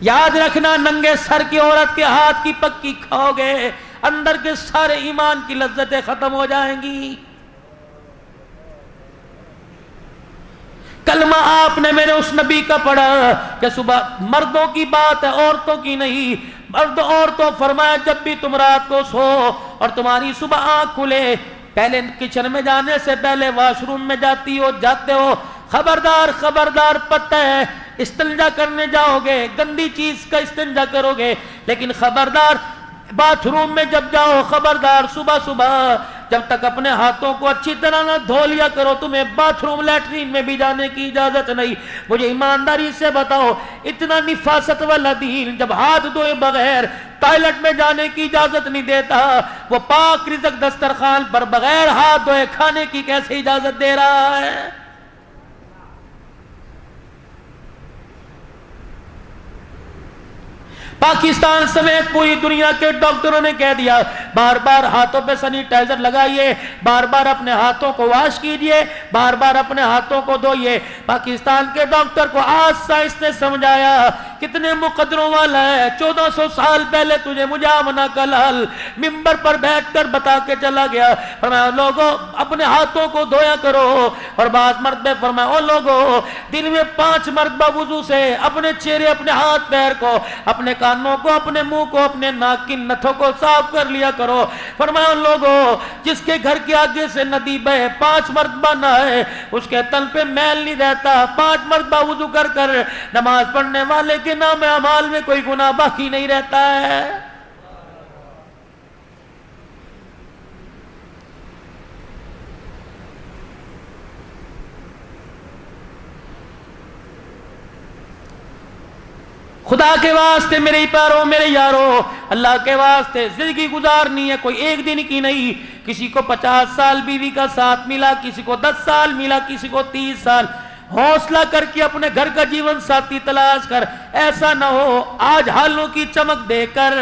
یاد رکھنا ننگے سر کی عورت کے ہاتھ کی پکی کھاؤ گے، اندر کے سارے ایمان کی لذتیں ختم ہو جائیں گی۔ کلمہ آپ نے میرے اس نبی کا پڑھا کہ صبح مردوں کی بات ہے، عورتوں کی نہیں، مرد عورتوں فرمایا جب بھی تم رات کو سو اور تمہاری صبح آنکھ کھلے، پہلے کچن میں جانے سے پہلے واش روم میں جاتی ہو جاتے ہو، خبردار خبردار پتہ ہے استنجا کرنے جاؤ گے گندی چیز کا استنجا کرو گے، لیکن خبردار باتھ روم میں جب جاؤ خبردار صبح صبح جب تک اپنے ہاتھوں کو اچھی طرح نہ دھو لیا کرو تمہیں باتھ روم لیٹرین میں بھی جانے کی اجازت نہیں۔ مجھے ایمانداری سے بتاؤ اتنا نفاست والا دین جب ہاتھ دھوئے بغیر ٹوائلٹ میں جانے کی اجازت نہیں دیتا، وہ پاک رزق دسترخوان پر بغیر ہاتھ دھوئے کھانے کی کیسے اجازت دے رہا ہے؟ پاکستان سمیت پوری دنیا کے ڈاکٹروں نے کہہ دیا بار بار ہاتھوں پہ سینیٹائزر لگائیے، بار بار اپنے ہاتھوں کو واش کیجئے، بار بار اپنے ہاتھوں کو دھوئیے۔ پاکستان کے ڈاکٹر کو آج سائنس نے سمجھایا کتنے مقدروں والا ہے، 1400 سال پہلے تجھے مجامنہ کا لال ممبر پر بیٹھ کر بتا کے چلا گیا، فرمایا لوگوں اپنے ہاتھوں کو دھویا کرو، اور بعض مرتبہ فرمایا او لوگوں دن میں 5 مرتبہ وضو سے اپنے چہرے اپنے ہاتھ پیر کو اپنے کانوں کو اپنے منہ کو اپنے ناک کی نتھوں کو صاف کر لیا کرو۔ فرمایا لوگوں جس کے گھر کے آگے سے ندی بہے 5 مرتبہ نہائے اس کے تن پہ میل نہیں رہتا، 5 مرتبہ وضو کر کر نماز پڑھنے والے کے نام اعمال میں کوئی گناہ باقی نہیں رہتا ہے۔ خدا کے واسطے میرے پیاروں میرے یاروں، اللہ کے واسطے زندگی گزارنی ہے کوئی ایک دن کی نہیں۔ کسی کو 50 سال بیوی کا ساتھ ملا، کسی کو 10 سال ملا، کسی کو 30 سال۔ حوصلہ کر کے اپنے گھر کا جیون ساتھی تلاش کر، ایسا نہ ہو آج ہالوں کی چمک دے کر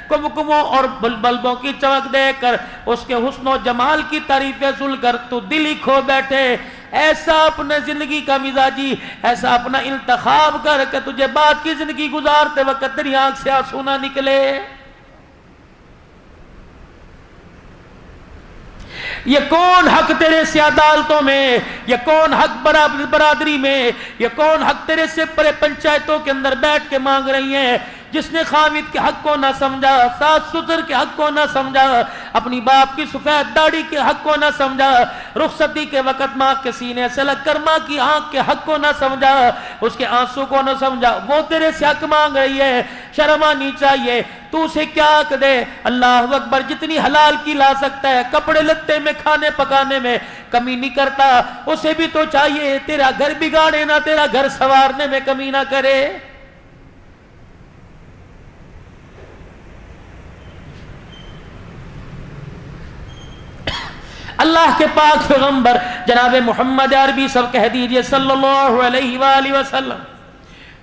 کمکموں اور بلبوں کی چمک دے کر اس کے حسن و جمال کی تعریفیں سن کر تو دل ہی کھو بیٹھے۔ ایسا اپنے زندگی کا مزاجی ایسا اپنا انتخاب کر کہ تجھے بعد کی زندگی گزارتے وقت تیری آنکھ سے آنسو نہ نکلے۔ یہ کون حق تیرے سے عدالتوں میں، یہ کون حق برادری میں، یہ کون حق تیرے سے پرے پنچایتوں کے اندر بیٹھ کے مانگ رہی ہیں؟ جس نے خامد کے حق کو نہ سمجھا، ساس سسر کے حق کو نہ سمجھا، اپنی باپ کی سفید داڑھی کے حق کو نہ سمجھا، رخصتی کے وقت ماں کے سینے سے لگ کر ماں کی آنکھ کے حق کو نہ سمجھا، اس کے آنسو کو نہ سمجھا، وہ تیرے سے حق مانگ رہی ہے۔ شرم آنی چاہیے، تو اسے کیا حق دے؟ اللہ اکبر، جتنی حلال کی لا سکتا ہے کپڑے لتے میں کھانے پکانے میں کمی نہیں کرتا، اسے بھی تو چاہیے تیرا گھر بگاڑے نہ تیرا گھر سنوارنے میں کمی نہ کرے۔ اللہ کے پاک پیغمبر جناب محمد عربی سب کہہ دیجئے صلی اللہ علیہ وآلہ وسلم،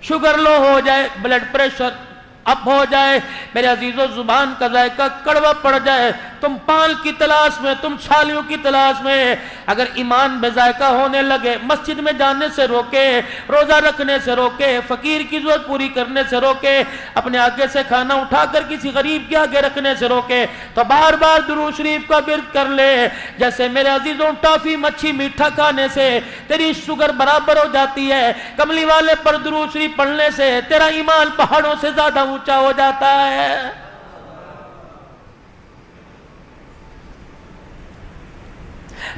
شوگر لو ہو جائے، بلڈ پریشر اپ ہو جائے، میرے عزیزو زبان کا ذائقہ کڑوا پڑ جائے، تم پال کی تلاش میں، تم چھالیوں کی تلاش میں، اگر ایمان بے ذائقہ ہونے لگے، مسجد میں جانے سے روکے، روزہ رکھنے سے روکے، فقیر کی ضرورت پوری کرنے سے روکے، اپنے آگے سے کھانا اٹھا کر کسی غریب کے آگے رکھنے سے روکے، تو بار بار درود شریف کا ورد کر لے۔ جیسے میرے عزیزوں ٹافی مچھی میٹھا کھانے سے تیری شوگر برابر ہو جاتی ہے، کملی والے پر درود شریف پڑھنے سے تیرا ایمان پہاڑوں سے زیادہ اونچا ہو جاتا ہے۔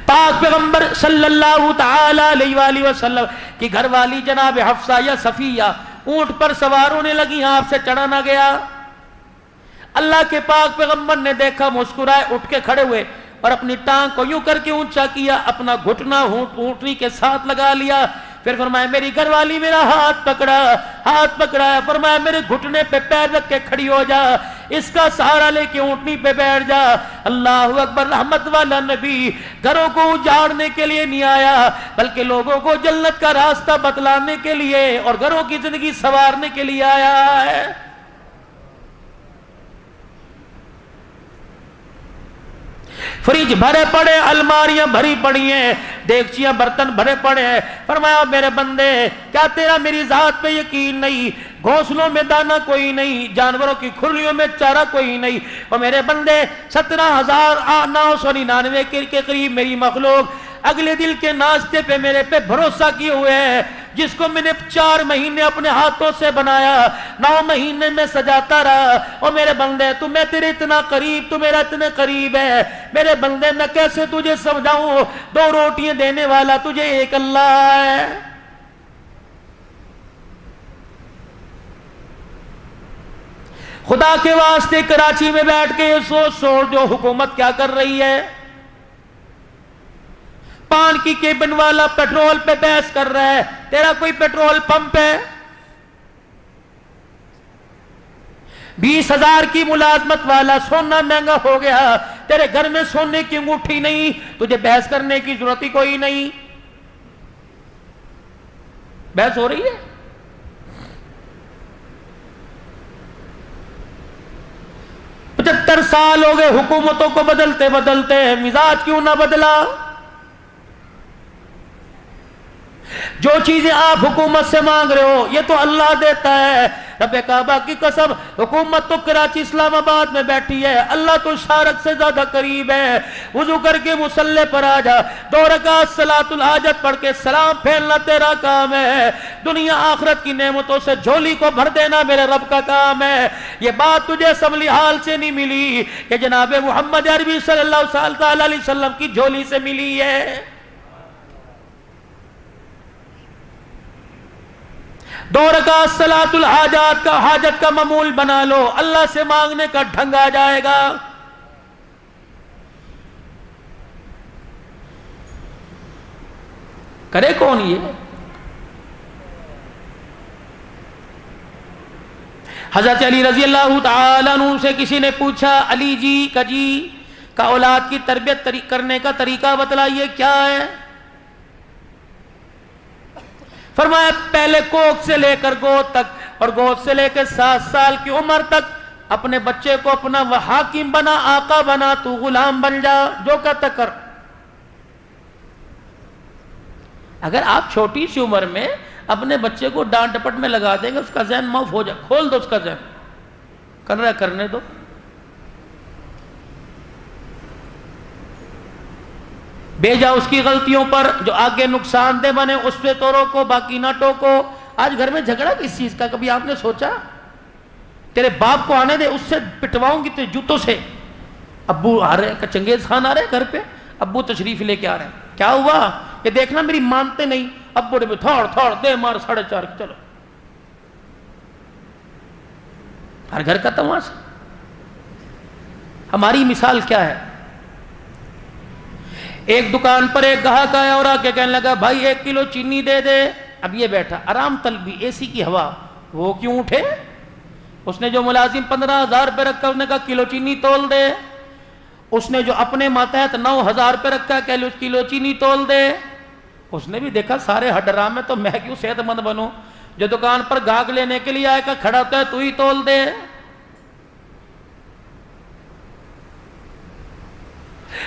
پاک پیغمبر صلی اللہ تعالی علیہ وآلہ وسلم کی گھر والی جناب حفصہ یا صفیہ اونٹ پر سوار ہونے لگی، آپ سے چڑھا نہ گیا۔ اللہ کے پاک پیغمبر نے دیکھا، مسکرائے، اٹھ کے کھڑے ہوئے اور اپنی ٹانگ کو یوں کر کے اونچا کیا، اپنا گھٹنا اونٹنی کے ساتھ لگا لیا، پھر فرمایا میری گھر والی میرا ہاتھ پکڑا، فرمایا میرے گھٹنے پہ پیر رکھ کے کھڑی ہو جا، اس کا سہارا لے کے اونٹنی پہ بیٹھ جا۔ اللہ اکبر، رحمت والا نبی گھروں کو اجاڑنے کے لیے نہیں آیا بلکہ لوگوں کو جنت کا راستہ بتلانے کے لیے اور گھروں کی زندگی سنوارنے کے لیے آیا ہے۔ فریج بھرے پڑے، الماریاں بھری پڑی ہیں، دیگچیاں برتن بھرے پڑے ہیں۔ فرمایا میرے بندے کیا تیرا میری ذات پہ یقین نہیں؟ گھونسلوں میں دانہ کوئی نہیں، جانوروں کی کھرلیوں میں چارہ کوئی نہیں۔ اور میرے بندے 17,999 کے قریب میری مخلوق اگلے دل کے ناشتے پہ میرے پہ بھروسہ کیے ہوئے ہیں، جس کو میں نے 4 مہینے اپنے ہاتھوں سے بنایا، 9 مہینے میں سجاتا رہا۔ اور میرے بندے تو میں تیرے اتنا قریب، تو میرا اتنے قریب ہے میرے بندے، میں کیسے تجھے سمجھاؤں؟ 2 روٹیاں دینے والا تجھے ایک اللہ ہے۔ خدا کے واسطے کراچی میں بیٹھ کے یہ سوچ جو حکومت کیا کر رہی ہے۔ پان کی کیبن والا پیٹرول پہ بحث کر رہا ہے، تیرا کوئی پیٹرول پمپ ہے؟ 20,000 کی ملازمت والا، سونا مہنگا ہو گیا، تیرے گھر میں سونے کی انگوٹھی نہیں، تجھے بحث کرنے کی ضرورت ہی کوئی نہیں۔ بحث ہو رہی ہے؟ ستر سال ہو گئے حکومتوں کو بدلتے بدلتے، مزاج کیوں نہ بدلا؟ جو چیزیں آپ حکومت سے مانگ رہے ہو یہ تو اللہ دیتا ہے۔ رب کعبہ کی قسم، حکومت تو کراچی اسلام آباد میں بیٹھی ہے، اللہ تو شارق سے زیادہ قریب ہے۔ وضو کر کے مصلی پر آ جا، 2 رکعت صلاۃ الحاجت پڑھ کے سلام پھیرنا تیرا کام ہے۔ دنیا آخرت کی نعمتوں سے جھولی کو بھر دینا میرے رب کا کام ہے۔ یہ بات تجھے اسمبلی حال سے نہیں ملی، یہ جناب محمد عربی صلی اللہ علیہ وسلم کی جھولی سے ملی ہے۔ 2 رکعت صلاۃ الحاجات کا حاجت کا معمول بنا لو، اللہ سے مانگنے کا ڈھنگ آ جائے گا۔ کرے کون یہ؟ حضرت علی رضی اللہ تعالیٰ عنہ سے کسی نے پوچھا، علی جی کا اولاد کی تربیت کرنے کا طریقہ بتلائیے کیا ہے؟ فرمایا پہلے کوکھ سے لے کر گود تک، اور گود سے لے کر 7 سال کی عمر تک اپنے بچے کو اپنا حاکم بنا، آقا بنا، تو غلام بن جا، جو کہتا کر۔ اگر آپ چھوٹی سی عمر میں اپنے بچے کو ڈانٹ ڈپٹ میں لگا دیں گے، اس کا ذہن معاف ہو جائے، کھول دو اس کا ذہن، کر رہا ہے کرنے دو۔ بھیجا اس کی غلطیوں پر، جو آگے نقصان دہ بنے اس پہ تو روکو، باقی نہ ٹوکو۔ آج گھر میں جھگڑا کس چیز کا؟ کبھی آپ نے سوچا؟ تیرے باپ کو آنے دے، اس سے پٹواؤں گی تیرے جوتوں سے۔ ابو آ رہے ہیں، چنگیز خان آ رہے ہیں گھر پہ، ابو تشریف لے کے آ رہے ہیں، کیا ہوا؟ کہ دیکھنا میری مانتے نہیں، ابو نے تھوڑ دے مار 4:30، چلو۔ ہر گھر کا تماشا۔ ہماری مثال کیا ہے؟ ایک دکان پر ایک گاہک آیا اور آ کے کہنے لگا، بھائی 1 کلو چینی دے دے۔ اب یہ بیٹھا آرام طلبی، اے سی کی ہوا، وہ کیوں اٹھے؟ اس نے جو ملازم 15,000 روپے رکھا، اس نے کہا کلو چینی تول دے۔ اس نے جو اپنے ماتحت 9,000 روپے رکھا، کلو چینی تول دے۔ اس نے بھی دیکھا سارے حرام میں، تو میں کیوں صحت مند بنوں؟ جو دکان پر گاہک لینے کے لیے آئے گا، کھڑا ہوتا ہے، تو ہی تول دے۔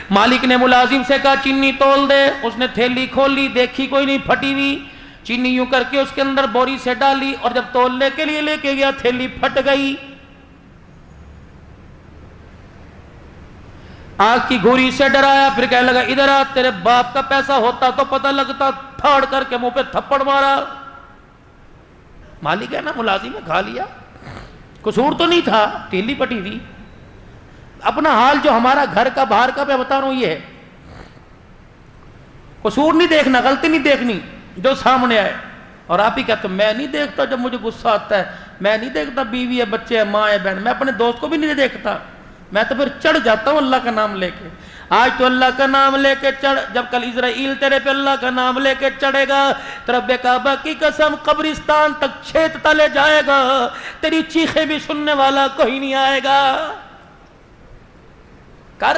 مالک نے ملازم سے کہا چینی تول دے۔ اس نے تھیلی کھول لی، دیکھی کوئی نہیں، پھٹی ہوئی چینی، یوں کر کے اس کے اندر بوری سے ڈالی، اور جب تولنے کے لیے لے کے گیا، تھیلی پھٹ گئی۔ آنکھ کی گھوری سے ڈرایا، پھر کہنے لگا ادھر آ، تیرے باپ کا پیسہ ہوتا تو پتہ لگتا، پھاڑ کر کے منہ پہ تھپڑ مارا۔ مالک ہے نا، ملازم ہے، کھا لیا، قصور تو نہیں تھا، تھیلی پھٹی تھی۔ اپنا حال جو ہمارا گھر کا باہر کا میں بتا رہا ہوں، یہ ہے، قصور نہیں دیکھنا، غلطی نہیں دیکھنی، جو سامنے آئے۔ اور آپ ہی کہتے ہیں میں نہیں دیکھتا جب مجھے غصہ آتا ہے، میں نہیں دیکھتا بیوی ہے، بچے ہیں، ماں ہے، بہن، میں اپنے دوست کو بھی نہیں دیکھتا، میں تو پھر چڑھ جاتا ہوں اللہ کا نام لے کے۔ آج تو اللہ کا نام لے کے چڑھ، جب کل اسرائیل تیرے پہ اللہ کا نام لے کے چڑھے گا، تو رب کعبہ کی قسم قبرستان تک چھیت تلے جائے گا، تیری چیخیں بھی سننے والا کوئی نہیں آئے گا۔ کر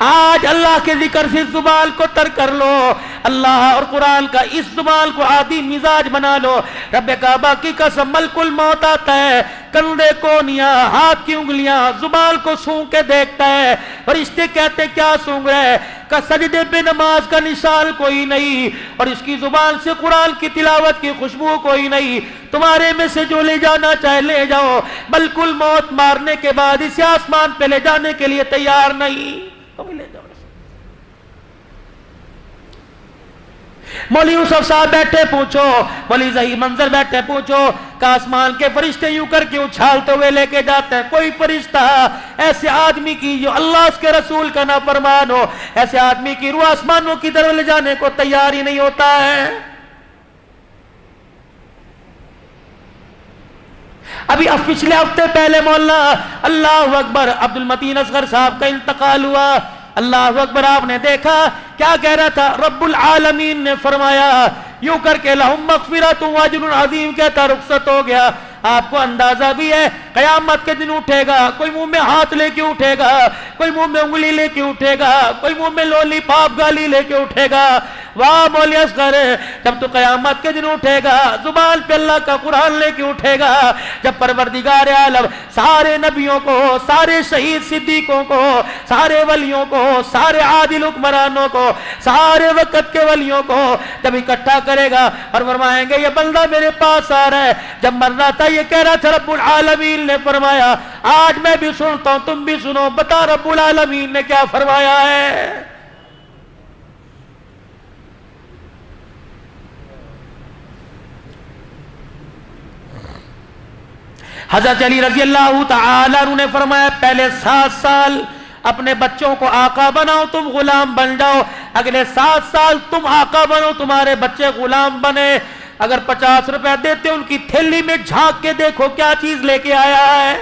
آج اللہ کے ذکر سے زبان کو تر کر لو، اللہ اور قرآن کا اس زبان کو عادی مزاج بنا لو۔ رب کعبہ کی قسم ملک الموت آتا ہے، کندھے کونیاں، ہاتھ کی انگلیاں، زبان کو سونگ کے دیکھتا ہے، فرشتے کہتے کیا سونگ رہے؟ کہ سجدے پہ نماز کا نشان کوئی نہیں، اور اس کی زبان سے قرآن کی تلاوت کی خوشبو کوئی نہیں، تمہارے میں سے جو لے جانا چاہے لے جاؤ، ملک الموت مارنے کے بعد اسے آسمان پہ لے جانے کے لیے تیار نہیں، تم لے جاؤ۔ مولوی یوسف صاحب بیٹھے پوچھو، مولوی ظہیر منظر بیٹھے پوچھو کہ آسمان کے فرشتے یوں کر کے اچھالتے ہوئے لے کے جاتے ہیں، کوئی فرشتہ ایسے آدمی کی جو اللہ اس کے رسول کا نافرمان ہو، ایسے آدمی کی روح آسمانوں کی طرف لے جانے کو تیار ہی نہیں ہوتا ہے۔ ابھی پچھلے ہفتے پہلے مولانا اللہ اکبر عبد المتین اصغر صاحب کا انتقال ہوا، اللہ اکبر، آپ نے دیکھا کیا کہہ رہا تھا؟ رب العالمین نے فرمایا یوں کر کے لہم مغفرۃ واجر عظیم کہتا رخصت ہو گیا۔ آپ کو اندازہ بھی ہے قیامت کے دن اٹھے گا، کوئی منہ میں ہاتھ لے کے اٹھے گا، کوئی منہ میں انگلی لے کے اٹھے گا، کوئی منہ میں لولی پاپ گالی لے کے اٹھے گا۔ واہ مولوی اصغر، جب تو قیامت کے دن اٹھے گا زبان پہ اللہ کا قرآن لے کے اٹھے گا، جب پروردگار عالم سارے نبیوں کو، سارے شہید صدیقوں کو، سارے ولیوں کو، سارے عادل حکمرانوں کو، سارے وقت کے ولیوں کو جب اکٹھا کرے گا اور فرمائیں گے یہ بندہ میرے پاس آ رہا ہے، جب مر رہا تھا یہ کہہ رہا تھا رب العالمین نے فرمایا آج میں بھی سنتا ہوں تم بھی سنو، بتا رب العالمین نے کیا فرمایا ہے؟ حضرت علی رضی اللہ تعالی عنہ نے فرمایا پہلے 7 سال اپنے بچوں کو آقا بناؤ، تم غلام بن جاؤ، اگلے 7 سال تم آقا بنو، تمہارے بچے غلام بنے۔ اگر 50 روپے دیتے ان کی تھیلی میں جھانک کے دیکھو کیا چیز لے کے آیا ہے۔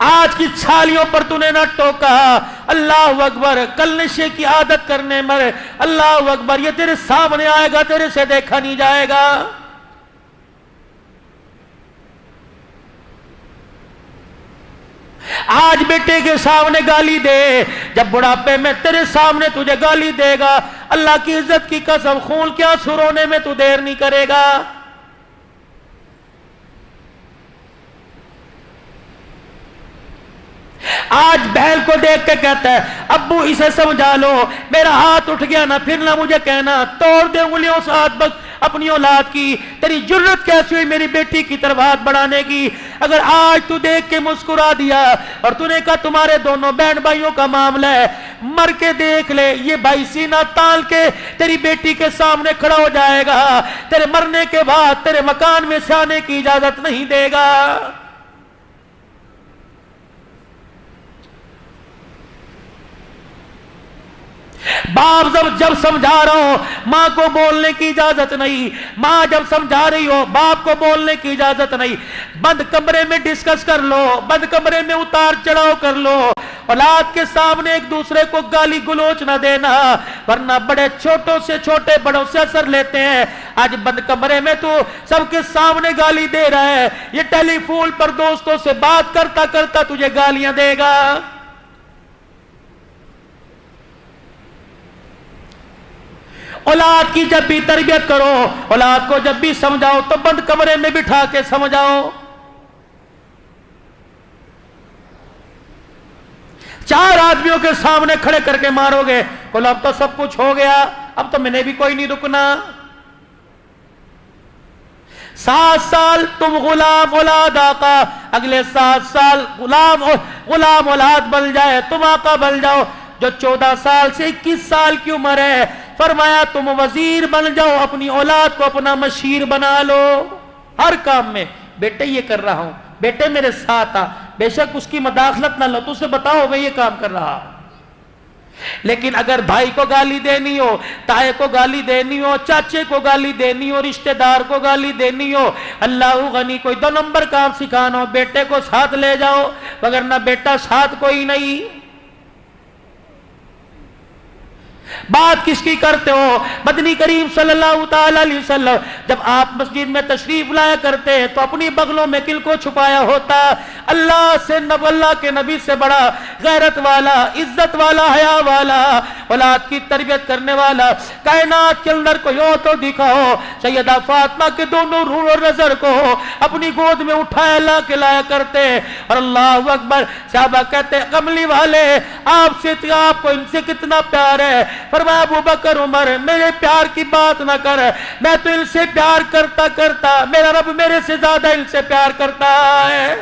آج کی چھالیوں پر تو نے نہ ٹوکا، اللہ اکبر، کل نشے کی عادت کرنے مر، اللہ اکبر، یہ تیرے سامنے آئے گا، تیرے سے دیکھا نہیں جائے گا۔ آج بیٹے کے سامنے گالی دے، جب بڑھاپے میں تیرے سامنے تجھے گالی دے گا، اللہ کی عزت کی قسم خون کے آنسو رونے میں تو دیر نہیں کرے گا۔ آج بہن کو دیکھ کے کہتا ہے ابو اسے سمجھا لو، میرا ہاتھ اٹھ گیا نا پھر نہ مجھے کہنا، توڑ دے انگلیوں سے ہاتھ بس اپنی اولاد کی، تیری جرت کیسی ہوئی میری بیٹی کی طرف ہاتھ بڑھانے کی؟ اگر آج تو دیکھ کے مسکرا دیا اور تو نے کہا تمہارے دونوں بہن بھائیوں کا معاملہ ہے، مر کے دیکھ لے یہ بھائی سینہ تال کے تیری بیٹی کے سامنے کھڑا ہو جائے گا، تیرے مرنے کے بعد تیرے مکان میں سے آنے کی اجازت نہیں دے گا۔ باپ جب سمجھا رہا ہو ماں کو بولنے کی اجازت نہیں، ماں جب سمجھا رہی ہو باپ کو بولنے کی اجازت نہیں۔ بند کمرے میں ڈسکس کر لو، بند کمرے میں اتار چڑھاؤ کر لو، اولاد کے سامنے ایک دوسرے کو گالی گلوچ نہ دینا، ورنہ بڑے چھوٹوں سے چھوٹے بڑوں سے اثر لیتے ہیں۔ آج بند کمرے میں تو سب کے سامنے گالی دے رہا ہے، یہ ٹیلی فون پر دوستوں سے بات کرتا کرتا تجھے گالیاں دے گا۔ اولاد کی جب بھی تربیت کرو، اولاد کو جب بھی سمجھاؤ تو بند کمرے میں بٹھا کے سمجھاؤ۔ 4 آدمیوں کے سامنے کھڑے کر کے مارو گے، بولو اب تو سب کچھ ہو گیا، اب تو میں نے بھی کوئی نہیں رکنا۔ 7 سال تم غلام اولاد آقا، اگلے 7 سال غلام اولاد بن جائے، تم آقا بن جاؤ۔ جو 14 سال سے 21 سال کی عمر ہے، فرمایا تم وزیر بن جاؤ، اپنی اولاد کو اپنا مشیر بنا لو، ہر کام میں بیٹے یہ کر رہا ہوں، بیٹے میرے ساتھ آ، بے شک اس کی مداخلت نہ لو، تو اسے بتاؤ میں یہ کام کر رہا ہوں۔ لیکن اگر بھائی کو گالی دینی ہو، تائے کو گالی دینی ہو، چاچے کو گالی دینی ہو، رشتہ دار کو گالی دینی ہو، اللہ غنی کوئی 2 نمبر کام سکھانا ہو، بیٹے کو ساتھ لے جاؤ، وگرنہ بیٹا ساتھ کوئی نہیں۔ بات کس کی کرتے ہو؟ مدنی کریم صلی اللہ تعالی علیہ وسلم جب آپ مسجد میں تشریف لایا کرتے تو اپنی بغلوں میں کل کو چھپایا ہوتا؟ اللہ سے اللہ کے نبی سے بڑا غیرت والا، عزت والا، حیا والا، اولاد کی تربیت کرنے والا کائنات کے اندر کوئی ہو تو دکھاؤ۔ سیدہ فاطمہ کے دونوں روح اور نظر کو اپنی گود میں اٹھایا لا کے لایا کرتے، اور اللہ اکبر، صحابہ کہتے کملی والے آپ سے، آپ کو ان سے کتنا پیار ہے؟ فرمایا ابو بکر عمر میرے پیار کی بات نہ کر، میں تو ان سے پیار کرتا کرتا میرا رب میرے سے زیادہ ان سے پیار کرتا ہے۔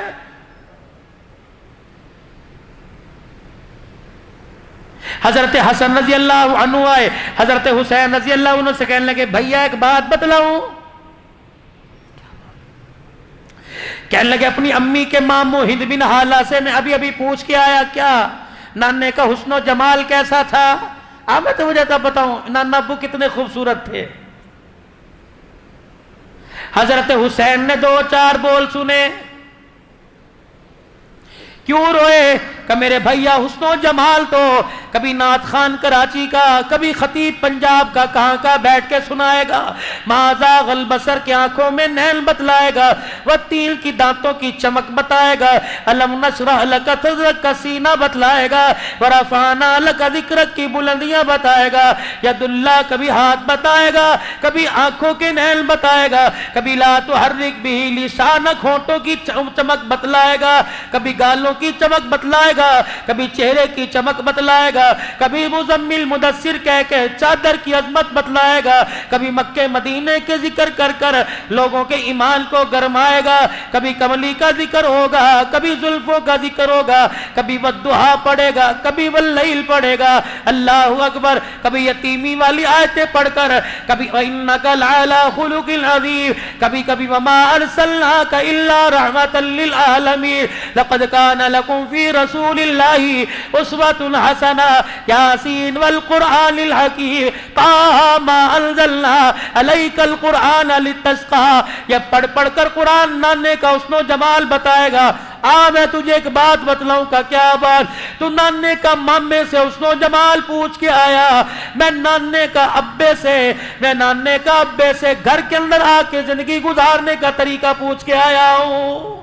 حضرت حسن رضی اللہ عنہ آئے، حضرت حسین رضی اللہ عنہ سے کہنے لگے بھیا ایک بات بتلاؤں؟ کہنے لگے اپنی امی کے ماموں ہند بن حالہ سے میں ابھی ابھی پوچھ کے آیا، کیا نانے کا حسن و جمال کیسا تھا؟ میں تو مجھے تب بتاؤں نانا ابو کتنے خوبصورت تھے۔ حضرت حسین نے دو چار بول سنے، کیوں روئے؟ کہ میرے بھیا حسن و جمال تو کبھی نعت خان کراچی کا، کبھی خطیب پنجاب کا کہاں کا بیٹھ کے سنائے گا، ما زاغ البصر کی آنکھوں میں نیل بتلائے گا، والتیل کی دانتوں کی چمک بتائے گا، الم نشرح لک صدرک کا سینہ بتلائے گا، ورفعنا لک ذکرک کی بلندیاں بتائے گا، ید اللہ کبھی ہاتھ بتائے گا، کبھی آنکھوں کے نیل بتائے گا، کبھی لا تحرک بہ لسانک ہونٹوں کی چمک بتلائے گا، کبھی گالوں کی چمک بتلائے گا، کبھی چہرے کی چمک بتلائے گا، کبھی مزمل مدثر کہہ کے چادر کی عظمت بتلائے گا، کبھی مکہ مدینے کے ذکر کر کر لوگوں کے ایمان کو گرمائے گا، کبھی کملی کا ذکر ہوگا، کبھی زلفوں کا ذکر ہوگا، کبھی والضحیٰ پڑھے گا، کبھی واللیل پڑھے گا، اللہ اکبر، کبھی یتیمی والی آیتیں پڑھ کر، کبھی وَإِنَّكَ لَعَلَىٰ خُلُقٍ عَظِيمٍ، کبھی کبھی وَمَا أَرْسَلْنَاكَ إِلَّا رَحْمَةً لِّلْعَالَمِينَ لَقَدْ كَانَ لَكُمْ فِي رَسُولِ اللَّهِ أُسْوَةٌ حَسَنَةٌ يَاسِينَ وَالْقُرْآنِ الْحَكِيمِ طَٰهَ مَا أَنزَلْنَا عَلَيْكَ الْقُرْآنَ لِتَشْقَىٰ، یہ پڑھ پڑھ کر قرآن نانے کا حسن و جمال بتائے گا۔ میں تجھے ایک بات بتلاؤں کا، کیا بات؟ تو نانے کا مامے سے حسن و جمال پوچھ کے آیا، میں نانے کا ابے سے، میں نانے کا ابے سے گھر کے اندر آ کے زندگی گزارنے کا طریقہ پوچھ کے آیا ہوں۔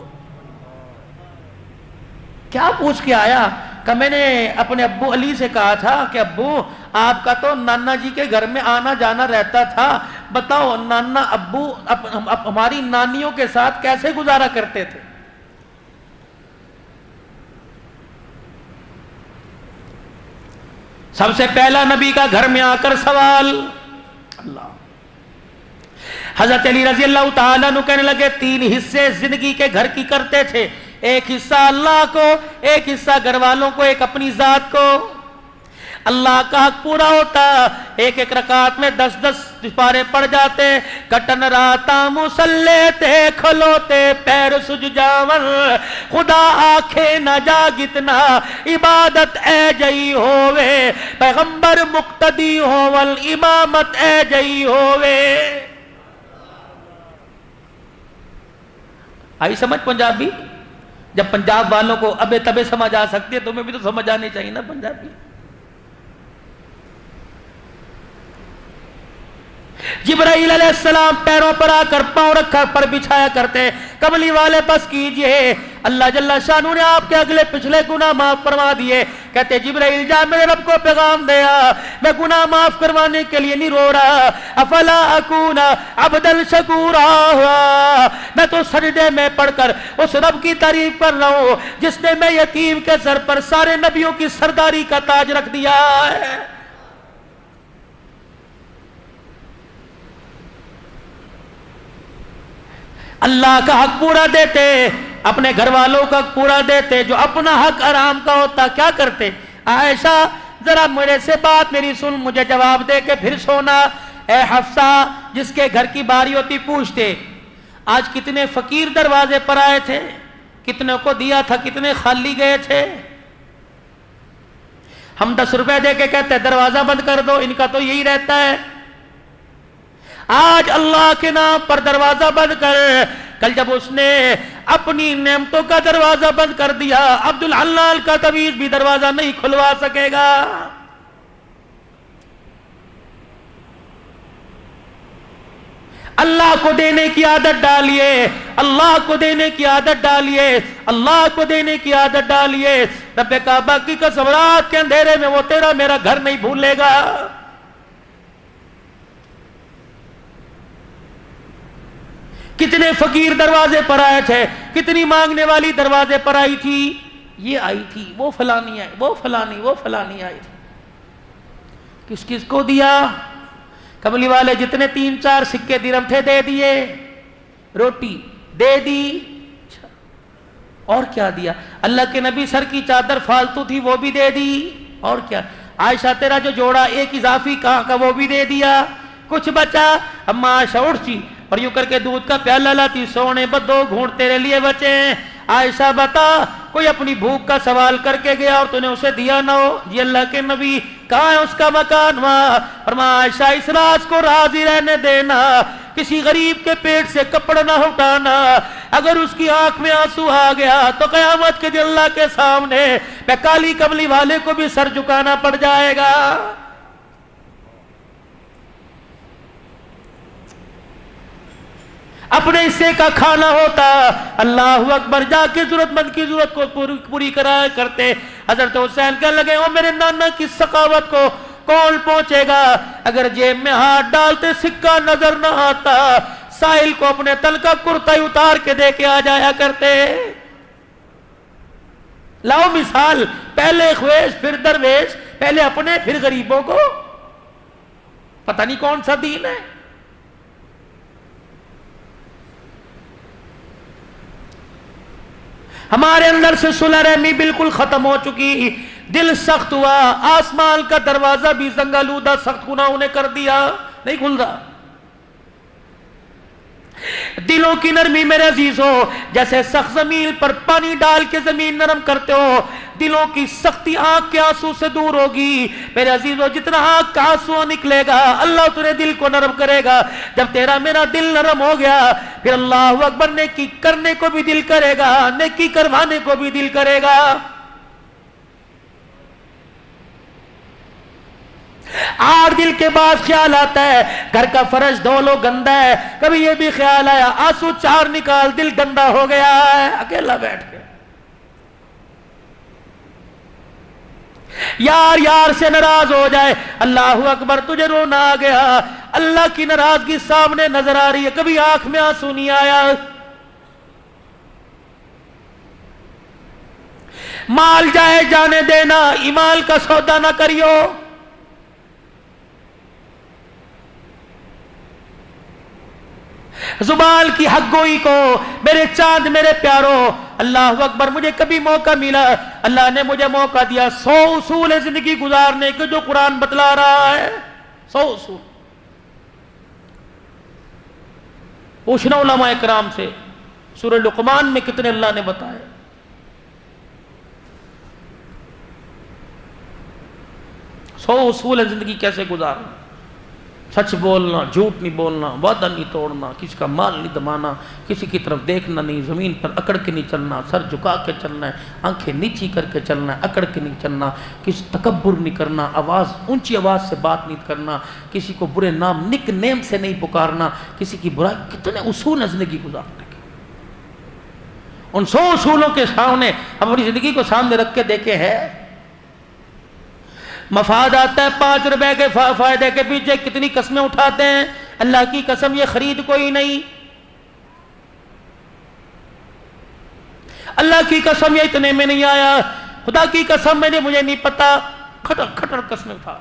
کیا پوچھ کے آیا؟ کہ میں نے اپنے ابو علی سے کہا تھا کہ ابو آپ کا تو نانا جی کے گھر میں آنا جانا رہتا تھا، بتاؤ نانا ابو ہماری نانیوں کے ساتھ کیسے گزارا کرتے تھے؟ سب سے پہلا نبی کا گھر میں آ کر سوال، اللہ، حضرت علی رضی اللہ تعالیٰ عنہ کہنے لگے 3 حصے زندگی کے گھر کی کرتے تھے، ایک حصہ اللہ کو، ایک حصہ گھر والوں کو، ایک اپنی ذات کو۔ اللہ کا حق پورا ہوتا، ایک ایک رکعت میں 10 پارے پڑ جاتے، کٹن راتا مسلے تے کھلوتے پیر سج جاون، خدا آنکھیں نہ جاگتنا عبادت اے جئی ہووے، پیغمبر مقتدی ہوول امامت اے جئی ہووے۔ آئی سمجھ پنجابی؟ جب پنجاب والوں کو ابے تبے سمجھ آ سکتی ہے، تمہیں بھی تو سمجھ آنی چاہیے نا پنجابی۔ جبرائیل علیہ السلام پیروں پر آ کر پاؤں رکھا پر بچھایا کرتے، کملی والے بس کیجئے، اللہ جل شانہ نے آپ کے اگلے پچھلے گناہ معاف فرما دیے۔ کہتے جبرائیل جا میرے رب کو پیغام دیا، میں گناہ معاف کروانے کے لیے نہیں رو رہا، افلا اکون عبدا شکورا، میں تو سجدے میں پڑھ کر اس رب کی تعریف کر رہا ہوں جس نے میں یتیم کے سر پر سارے نبیوں کی سرداری کا تاج رکھ دیا ہے۔ اللہ کا حق پورا دیتے، اپنے گھر والوں کا حق پورا دیتے، جو اپنا حق حرام کا ہوتا کیا کرتے؟ عائشہ ذرا میرے سے بات میری سن، مجھے جواب دے کے پھر سونا۔ اے حفصہ، جس کے گھر کی باری ہوتی پوچھتے آج کتنے فقیر دروازے پر آئے تھے، کتنے کو دیا تھا، کتنے خالی گئے تھے؟ ہم 10 روپے دے کے کہتے دروازہ بند کر دو، ان کا تو یہی رہتا ہے۔ آج اللہ کے نام پر دروازہ بند کر، کل جب اس نے اپنی نعمتوں کا دروازہ بند کر دیا، عبدالحلال کا تعویذ بھی دروازہ نہیں کھلوا سکے گا۔ اللہ کو دینے کی عادت ڈالیے، اللہ کو دینے کی عادت ڈالیے، اللہ کو دینے کی عادت ڈالیے۔ رب کعبہ کی قسم رات کے اندھیرے میں وہ تیرا میرا گھر نہیں بھولے گا۔ کتنے فقیر دروازے پر آئے تھے، کتنی مانگنے والی دروازے پر آئی تھی، یہ آئی تھی، وہ فلانی آئی، وہ فلانی آئی تھی۔ کس کس کو دیا؟ کملی والے جتنے 3-4 سکے درہم تھے دے دیے، روٹی دے دی، اور کیا دیا؟ اللہ کے نبی سر کی چادر فالتو تھی وہ بھی دے دی، اور کیا؟ عائشہ تیرا جو جوڑا ایک اضافی کہاں کا وہ بھی دے دیا، کچھ بچا؟ اما عائشہ اٹھتی اور یوں کر کے دودھ کا پیالہ لاتی، سونے بدو گھونٹ تیرے لیے بچے ہیں۔ عائشہ بتا کوئی اپنی بھوک کا سوال کر کے گیا اور تو نے اسے دیا نہ ہو؟ جی اللہ کے نبی کہاں ہے اس کا مکان؟ وہاں۔ فرمایا عائشہ اس راز کو راضی رہنے دینا، کسی غریب کے پیٹ سے کپڑا نہ اٹھانا، اگر اس کی آنکھ میں آنسو آ گیا تو قیامت کے دن اللہ کے سامنے میں کالی کملی والے کو بھی سر جھکانا پڑ جائے گا۔ اپنے حصے کا کھانا ہوتا، اللہ اکبر، جا کے ضرورت مند کی ضرورت کو پوری کرایا کرتے۔ حضرت حسین کہنے لگے او میرے نانا کی سخاوت کو کون پہنچے گا؟ اگر جیب میں ہاتھ ڈالتے سکہ نظر نہ آتا، ساحل کو اپنے تن کا کرتا ہی اتار کے دے کے آ جایا کرتے۔ لاؤ مثال، پہلے خویش پھر درویش، پہلے اپنے پھر غریبوں کو۔ پتہ نہیں کون سا دین ہے۔ ہمارے اندر سے صلح رحمی بالکل ختم ہو چکی، دل سخت ہوا، آسمان کا دروازہ بھی زنگالودہ سخت گناہوں نے کر دیا، نہیں کھل رہا۔ دلوں کی نرمی میرے عزیزو، جیسے سخت زمین پر پانی ڈال کے زمین نرم کرتے ہو، دلوں کی سختی آنکھ کے آنسو سے دور ہوگی میرے عزیزو۔ جتنا آنکھ کا آنسو نکلے گا اللہ تیرے دل کو نرم کرے گا۔ جب تیرا میرا دل نرم ہو گیا پھر اللہ اکبر نیکی کرنے کو بھی دل کرے گا، نیکی کروانے کو بھی دل کرے گا۔ آر دل کے بعد خیال آتا ہے گھر کا فرش دھو لو گندا ہے، کبھی یہ بھی خیال آیا آنسو 4 نکال دل گندا ہو گیا ہے، اکیلا بیٹھ کے یار یار سے ناراض ہو جائے، اللہ اکبر تجھے رونا آ گیا، اللہ کی ناراضگی سامنے نظر آ رہی ہے، کبھی آنکھ میں آنسو نہیں آیا۔ مال جائے جانے دینا، ایمان کا سودا نہ کریو۔ زبان کی حق گوئی کو میرے چاند میرے پیاروں، اللہ اکبر، مجھے کبھی موقع ملا، اللہ نے مجھے موقع دیا 100 اصول ہے زندگی گزارنے کے جو قرآن بتلا رہا ہے، 100 اصول۔ پوچھنا علماء کرام سے سورہ لقمان میں کتنے اللہ نے بتائے۔ 100 اصول ہے زندگی کیسے گزارنا، سچ بولنا، جھوٹ نہیں بولنا، وعدہ نہیں توڑنا، کسی کا مال نہیں دبانا، کسی کی طرف دیکھنا نہیں، زمین پر اکڑ کے نہیں چلنا، سر جھکا کے چلنا ہے، آنکھیں نیچی کر کے چلنا ہے، اکڑ کے نہیں چلنا، کسی تکبر نہیں کرنا، اونچی آواز سے بات نہیں کرنا، کسی کو برے نام نک نیم سے نہیں پکارنا، کسی کی برائی۔ کتنے اصول ہیں زندگی گزارنے کے۔ ان 100 اصولوں کے سامنے ہم اپنی زندگی کو سامنے رکھ کے دیکھے ہیں۔ مفاد آتا ہے 5 روپے کے فائدے کے پیچھے کتنی قسمیں اٹھاتے ہیں، اللہ کی قسم یہ خرید کوئی نہیں، اللہ کی قسم یہ اتنے میں نہیں آیا، خدا کی قسم مجھے نہیں پتا، کھٹر کھٹر قسمیں اٹھا۔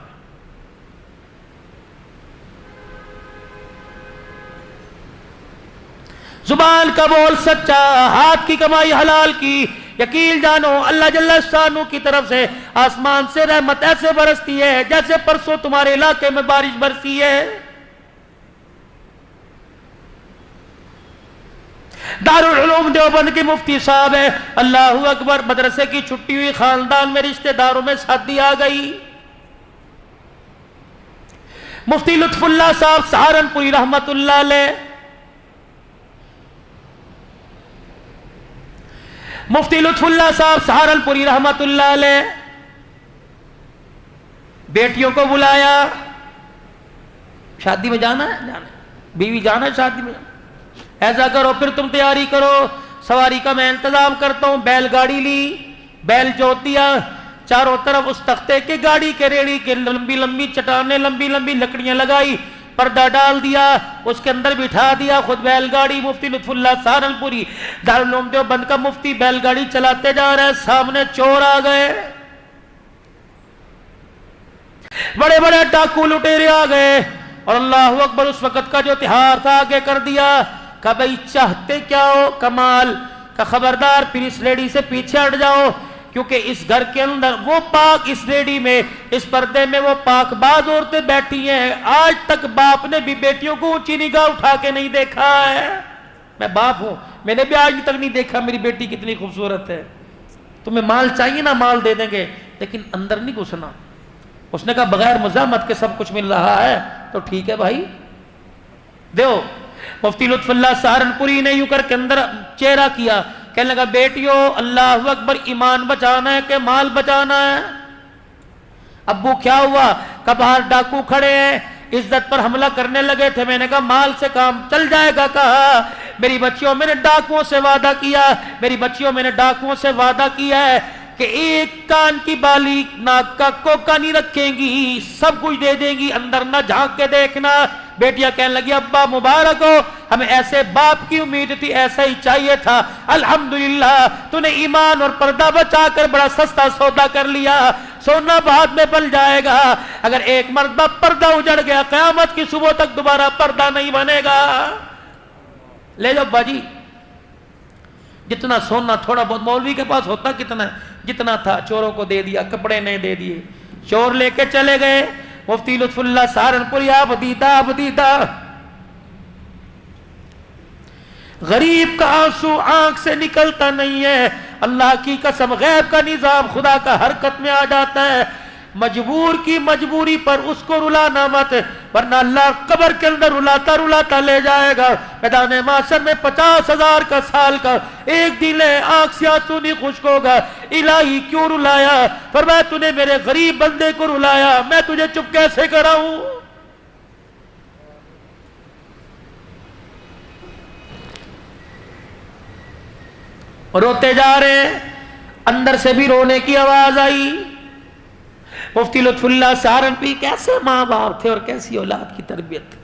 زبان کا بول سچا، ہاتھ کی کمائی حلال کی، یقین جانو اللہ جل شانہ کی طرف سے آسمان سے رحمت ایسے برستی ہے جیسے پرسوں تمہارے علاقے میں بارش برسی ہے۔ دارالعلوم دیوبند کے مفتی صاحب ہے، اللہ اکبر، مدرسے کی چھٹی ہوئی، خاندان میں رشتہ داروں میں شادی آ گئی۔ مفتی لطف اللہ صاحب سہارنپوری رحمت اللہ علیہ، مفتی لطف اللہ صاحب سہارنپوری رحمت اللہ علیہ، بیٹیوں کو بلایا، شادی میں جانا ہے، بیوی جانا ہے شادی میں، ایسا کرو پھر تم تیاری کرو، سواری کا میں انتظام کرتا ہوں۔ بیل گاڑی لی، بیل جوت دیا، چاروں طرف اس تختے کے گاڑی کے ریڑھی کے لمبی لمبی چٹانیں، لمبی لمبی لکڑیاں لگائی، پردہ ڈال دیا، اس کے اندر بٹھا دیا، خود بیل گاڑی۔ مفتی لطف اللہ سہارنپوری دارالعلوم دیوبند کا مفتی بیل گاڑی چلاتے جا رہے ہیں، سامنے چور آ گئے، بڑے بڑے ڈاکو لٹیرے آ گئے، اور اللہ اکبر اس وقت کا جو تہار تھا آگے کر دیا۔ کہا بھئی چاہتے کیا ہو؟ کمال کا خبردار پھر اس لیڈی سے پیچھے ہٹ جاؤ، کیونکہ اس گھر کے اندر وہ پاک، اس لیڈی میں، اس پردے میں وہ پاک باز عورتیں بیٹھی ہیں، آج تک باپ نے بھی بیٹیوں کو اونچی نگاہ اٹھا کے نہیں دیکھا ہے۔ میں باپ ہوں، میں نے بھی آج تک نہیں دیکھا میری بیٹی کتنی خوبصورت ہے۔ تمہیں مال چاہیے نا، مال دے دیں گے، لیکن اندر نہیں گھسنا۔ اس نے کہا بغیر مزاحمت کے سب کچھ مل رہا ہے تو ٹھیک ہے بھائی دیو۔ مفتی لطف اللہ سہارنپوری نے یوں کر کے اندر چہرہ کیا، کہنے لگا بیٹیو اللہ اکبر، ایمان بچانا ہے کہ مال بچانا ہے؟ ابو کیا ہوا؟ کہ باہر ڈاکو کھڑے ہیں، عزت پر حملہ کرنے لگے تھے، میں نے کہا مال سے کام چل جائے گا۔ کہا میری بچیوں میں نے ڈاکوؤں سے وعدہ کیا، میری بچیوں میں نے ڈاکوؤں سے وعدہ کیا ہے کہ ایک کان کی بالی ناک کا کوکا نہیں رکھیں گی، سب کچھ دے دیں گی، اندر نہ جھانک کے دیکھنا۔ بیٹیاں کہنے لگی ابا مبارک ہو، ہمیں ایسے باپ کی امید تھی، ایسا ہی چاہیے تھا، الحمدللہ تو نے ایمان اور پردہ بچا کر بڑا سستا سودا کر لیا، سونا بعد میں بل جائے گا، اگر ایک مرتبہ پردہ اجڑ گیا قیامت کی صبح تک دوبارہ پردہ نہیں بنے گا۔ لے جاؤ باجی، جتنا سونا تھوڑا بہت مولوی کے پاس ہوتا کتنا ہے، جتنا تھا چوروں کو دے دیا، کپڑے نہیں دے دیے، چور لے کے چلے گئے۔ مفتی لطف اللہ سہارنپوری آپ دیدہ غریب کا آنسو آنکھ سے نکلتا نہیں ہے، اللہ کی قسم غیب کا نظام خدا کا حرکت میں آ جاتا ہے۔ مجبور کی مجبوری پر اس کو رلانا مت، ورنہ اللہ قبر کے اندر رلاتا رلاتا لے جائے گا۔ میدان محشر میں 50,000 کا سال کا ایک دن ہے، آنکھ سے آنسو نہیں خشک ہوگا۔ الہی کیوں رلایا؟ فرمایا تو نے میرے غریب بندے کو رلایا، میں تجھے چپ کیسے کراؤں؟ روتے جا رہے ہیں، اندر سے بھی رونے کی آواز آئی۔ مفتی لطف اللہ سہارنپوری کیسے ماں باپ تھے اور کیسی اولاد کی تربیت تھی۔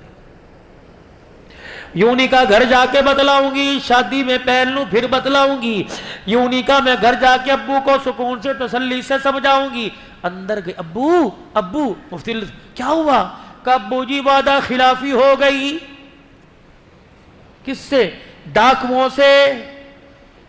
یوں نہیں کہا گھر جا کے بتلاؤں گی، شادی میں پہن لوں پھر بتلاؤں گی، یوں نہیں کہا میں گھر جا کے ابو کو سکون سے تسلی سے سمجھاؤں گی۔ اندر گئے، ابو مفتی لطف کیا ہوا؟ کہ ابو جی وعدہ خلافی ہو گئی۔ کس سے؟ ڈاکوؤں سے۔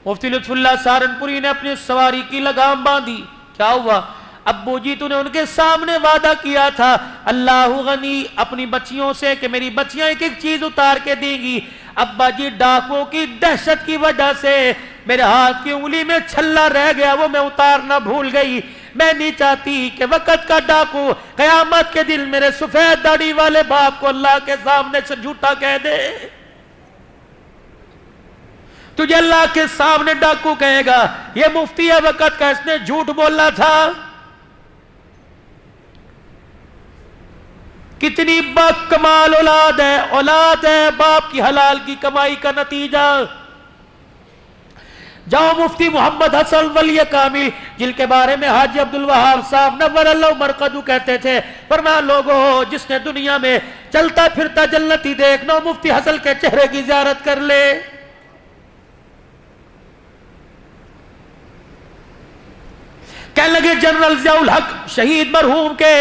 مفتی لطف اللہ سہارنپوری نے اپنی سواری کی لگام باندھی۔ کیا ہوا؟ ابو جی تو نے ان کے سامنے وعدہ کیا تھا اللہ غنی اپنی بچیوں سے کہ میری بچیاں ایک ایک چیز اتار کے دیں گی۔ ابا جی ڈاکوؤں کی دہشت کی وجہ سے میرے ہاتھ کی انگلی میں چھلا رہ گیا، وہ میں اتارنا بھول گئی۔ میں نہیں چاہتی کہ وقت کا ڈاکو قیامت کے دن میرے سفید داڑھی والے باپ کو اللہ کے سامنے سے جھوٹا کہہ دے۔ تجھے اللہ کے سامنے ڈاکو کہے گا یہ مفتی ہے وقت کا، اس نے جھوٹ بولا تھا۔ کتنی با کمال اولاد ہے باپ کی حلال کی کمائی کا نتیجہ۔ جاؤ مفتی محمد حسن ولی کامل جن کے بارے میں حاجی عبدالوہاب صاحب نور اللہ مرقدو کہتے تھے، فرمایا لوگوں جس نے دنیا میں چلتا پھرتا جنتی دیکھنا مفتی حسن کے چہرے کی زیارت کر لے۔ کہنے لگے جنرل ضیاء الحق شہید مرحوم کے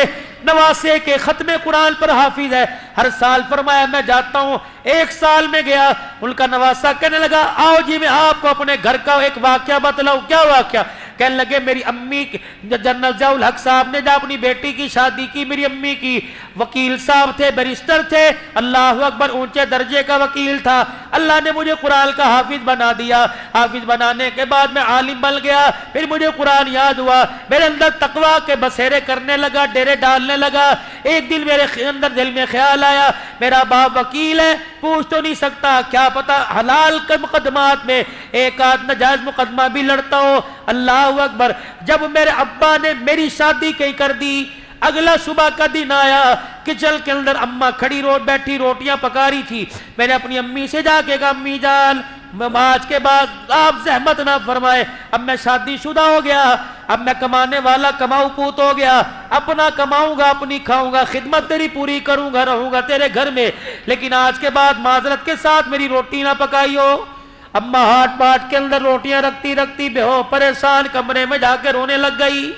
نواسے کے ختم قرآن پر حافظ ہے، ہر سال فرمایا میں جاتا ہوں، ایک سال میں گیا، ان کا نواسا کہنے لگا آؤ جی میں آپ کو اپنے گھر کا ایک واقعہ بتلاؤں۔ کیا واقعہ؟ کہنے لگے میری امی جنرل ضیاء الحق صاحب نے جب اپنی بیٹی کی شادی کی، میری امی کی وکیل صاحب تھے، بیرسٹر تھے، اللہ اکبر اونچے درجے کا وکیل تھا، اللہ نے مجھے قرآن کا حافظ بنا دیا۔ حافظ بنانے کے بعد میں عالم بن گیا، پھر مجھے قرآن یاد ہوا، میرے اندر تقویٰ کے بسیرے کرنے لگا، ڈیرے ڈالنے لگا۔ ایک دن میرے اندر دل میں خیال آیا میرا باپ وکیل ہے، پوچھ تو نہیں سکتا، کیا پتا حلال کے مقدمات میں ایک آدھ ناجائز مقدمہ بھی لڑتا ہو۔ اللہ اکبر، جب میرے ابا نے میری شادی کہیں کر دی، اگلا صبح کا دن آیا، کچن کے اندر اماں کھڑی بیٹھی روٹیاں پکا رہی تھی. میں نے اپنی امی سے جا کے کہا امی جان آج کے بعد آپ زحمت نہ فرمائے، اب میں شادی شدہ ہو گیا، اب میں کمانے والا کماؤ پوت ہو گیا، اپنا کماؤں گا اپنی کھاؤں گا، خدمت تیری پوری کروں گا، رہوں گا تیرے گھر میں، لیکن آج کے بعد معذرت کے ساتھ میری روٹی نہ پکائی ہو. اماں ہاتھ پاٹ کے اندر روٹیاں رکھتی رکھتی بے ہو پریشان کمرے میں جا کے رونے لگ گئی.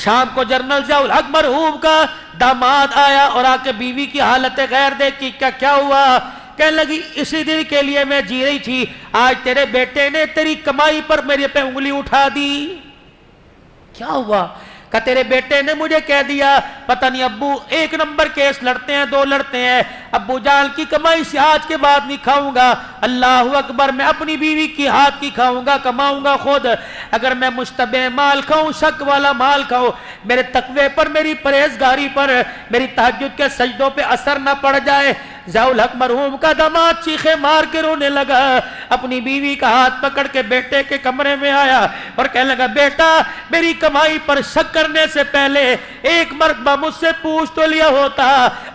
شام کو جنرل ضیاء الحق مرحوم کا داماد آیا اور آ کے بیوی کی حالت غیر دیکھی، کیا ہوا؟ کہنے لگی اسی دن کے لیے میں جی رہی تھی، آج تیرے بیٹے نے تیری کمائی پر میرے پہ انگلی اٹھا دی. کیا ہوا؟ کہ تیرے بیٹے نے مجھے کہہ دیا پتہ نہیں ابو ایک نمبر کیس لڑتے ہیں، 2 لڑتے ہیں، ابو جان کی کمائی سے آج کے بعد نہیں کھاؤں گا. اللہ اکبر، میں اپنی بیوی کی ہاتھ کی کھاؤں گا، کماؤں گا خود. اگر میں مشتبہ مال کھاؤں، شک والا مال کھاؤں، میرے تقوی پر، میری پرہیزگاری پر، میری تہجد کے سجدوں پہ اثر نہ پڑ جائے. ضیاء الحق مرحوم کا داماد چیخے مار کے رونے لگا، اپنی بیوی کا ہاتھ پکڑ کے بیٹے کے کمرے میں آیا اور کہنے لگا بیٹا میری کمائی پر شک کرنے سے پہلے ایک مرتبہ مجھ سے پوچھ تو لیا ہوتا.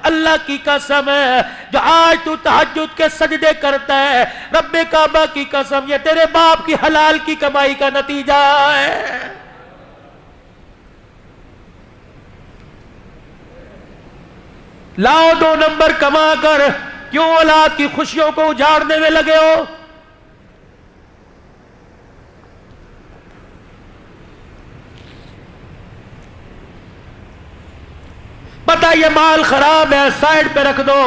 اللہ کی قسم ہے جو آج تو تہجد کے سجدے کرتا ہے، رب کعبہ کی قسم یہ تیرے باپ کی حلال کی کمائی کا نتیجہ ہے. لاؤ 2 نمبر کما کر کیوں اولاد کی خوشیوں کو اجاڑنے میں لگے ہو؟ پتہ یہ مال خراب ہے، سائڈ پہ رکھ دو.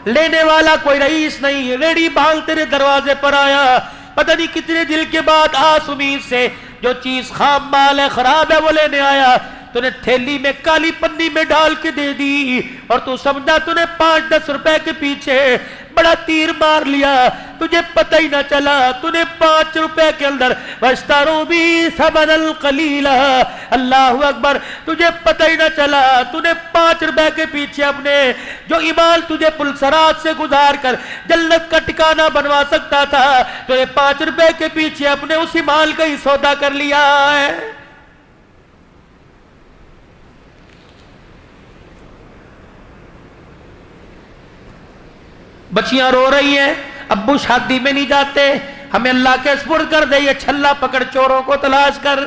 لینے والا کوئی رئیس نہیں، ریڑی بھال تیرے دروازے پر آیا، پتہ نہیں کتنے دل کے بعد آس امید سے جو چیز خام مال ہے، خراب ہے، وہ لینے آیا. تو نے تھیلی میں کالی پنی میں ڈال کے دے دی اور تو سمجھا تو نے 5-10 روپے کے پیچھے بڑا تیر مار لیا، تجھے پتہ ہی نہ چلا تو نے 5 روپے کے اندر وَاشْتَرُوا بِهِ ثَمَنًا قَلِيلًا. اللہ اکبر، تجھے پتہ ہی نہ چلا تو نے 5 روپے کے پیچھے اپنے جو ایمان تجھے پلسرات سے گزار کر جنت کا ٹھکانہ بنوا سکتا تھا، تو نے 5 روپے کے پیچھے اپنے اس ایمان کا ہی سودا کر لیا ہے. بچیاں رو رہی ہیں، ابو شادی میں نہیں جاتے، ہمیں اللہ کے سپرد کر دے، یہ چھلا پکڑ چوروں کو تلاش کر.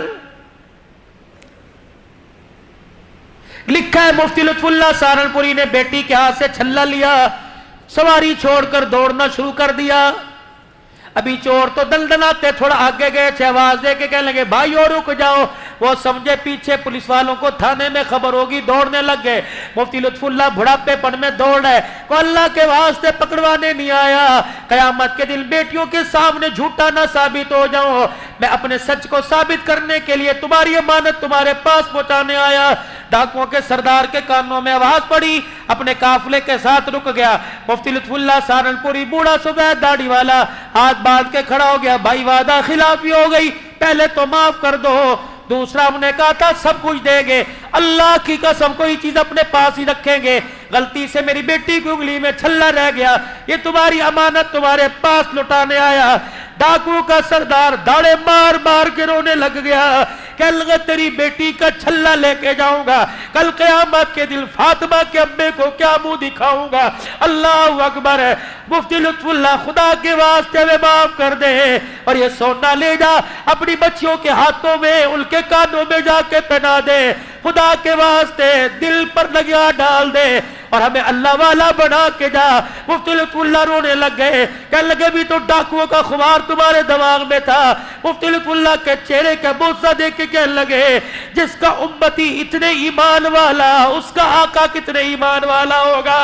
لکھا ہے مفتی لطف اللہ سہارنپوری نے بیٹی کے ہاتھ سے چھلا لیا، سواری چھوڑ کر دوڑنا شروع کر دیا. ابھی چور تو دندناتے تھوڑا آگے گئے تھے، آواز دے کے کہنے لگے بھائیو رک جاؤ. وہ سمجھے پیچھے پولیس والوں کو تھانے میں خبر ہوگی، دوڑنے لگ گئے. مفتی لطف اللہ بڑھاپے پن میں دوڑ ہے، کو اللہ کے واسطے پکڑوانے نہیں آیا. قیامت کے دن بیٹیوں کے سامنے جھوٹا نہ ثابت ہو جاؤں، میں اپنے سچ کو ثابت کرنے کے لیے تمہاری امانت تمہارے پاس پہنچانے آیا. ڈاکوؤں کے سردار کے کانوں میں آواز پڑی، اپنے قافلے کے ساتھ رک گیا. مفتی لطف اللہ سہارنپوری بوڑھا سفید داڑھی والا ہاتھ باندھ کے کھڑا ہو گیا، بھائی وعدہ خلافی ہو گئی، پہلے تو معاف کر دو. دوسرا ہم نے کہا تھا سب کچھ دیں گے، اللہ کی قسم کوئی چیز اپنے پاس ہی رکھیں گے، غلطی سے میری بیٹی کی انگلی میں چھلا رہ گیا، یہ تمہاری امانت تمہارے پاس لٹانے آیا. ڈاکو کا سردار داڑے مار مار کے رونے لگ گیا، کہنے لگا تیری بیٹی کا چھلا لے کے جاؤں گا، کل قیامت کے دن فاطمہ کے ابے کو کیا منہ دکھاؤں گا. اللہ اکبر ہے. مفتی لطف اللہ خدا کے واسطے میں معاف کر دے اور یہ سونا لے جا اپنی بچیوں کے ہاتھوں میں، ان کے کانوں میں جا کے پہنا دے، خدا کے واسطے دل پر لگیا ڈال دے اور ہمیں اللہ والا بنا کے جا. مفتی لطف اللہ رونے لگ گئے، کہنے لگے بھی تو ڈاکوؤں کا خمار تمہارے دماغ میں تھا. مفتی لطف اللہ کے چہرے کا بوسہ دیکھ کے کہنے لگے جس کا امتی اتنے ایمان والا اس کا آقا کتنے ایمان والا ہوگا.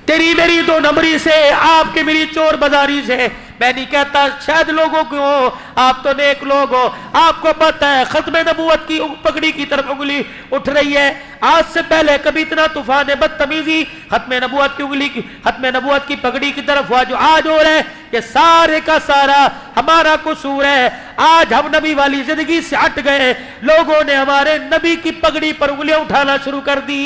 تیری میری 2 نمبری سے، آپ کی میری چور بازاری سے، میں نہیں کہتا شاید لوگوں کو ہو، آپ تو نیک لوگ ہو، آپ کو پتہ ہے ختم نبوت کی پگڑی کی طرف انگلی اٹھ رہی ہے. آج سے پہلے کبھی اتنا طوفان بدتمیزی ختم نبوت کی انگلی کی، ختم نبوت کی پگڑی کی طرف ہوا جو آج ہو رہا ہے، یہ سارے کا سارا ہمارا قصور ہے. آج ہم نبی والی زندگی سے ہٹ گئے، لوگوں نے ہمارے نبی کی پگڑی پر انگلیاں اٹھانا شروع کر دی.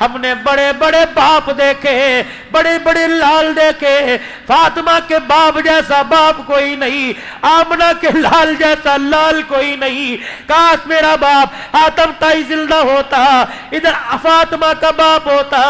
ہم نے بڑے بڑے باپ دیکھے، بڑے بڑے لال دیکھے، فاطمہ کے باپ جیسا باپ کوئی نہیں، آمنہ کے لال جیسا لال کوئی نہیں۔ کاش میرا باپ حاتم طائی زندہ ہوتا، ادھر فاطمہ کا باپ ہوتا،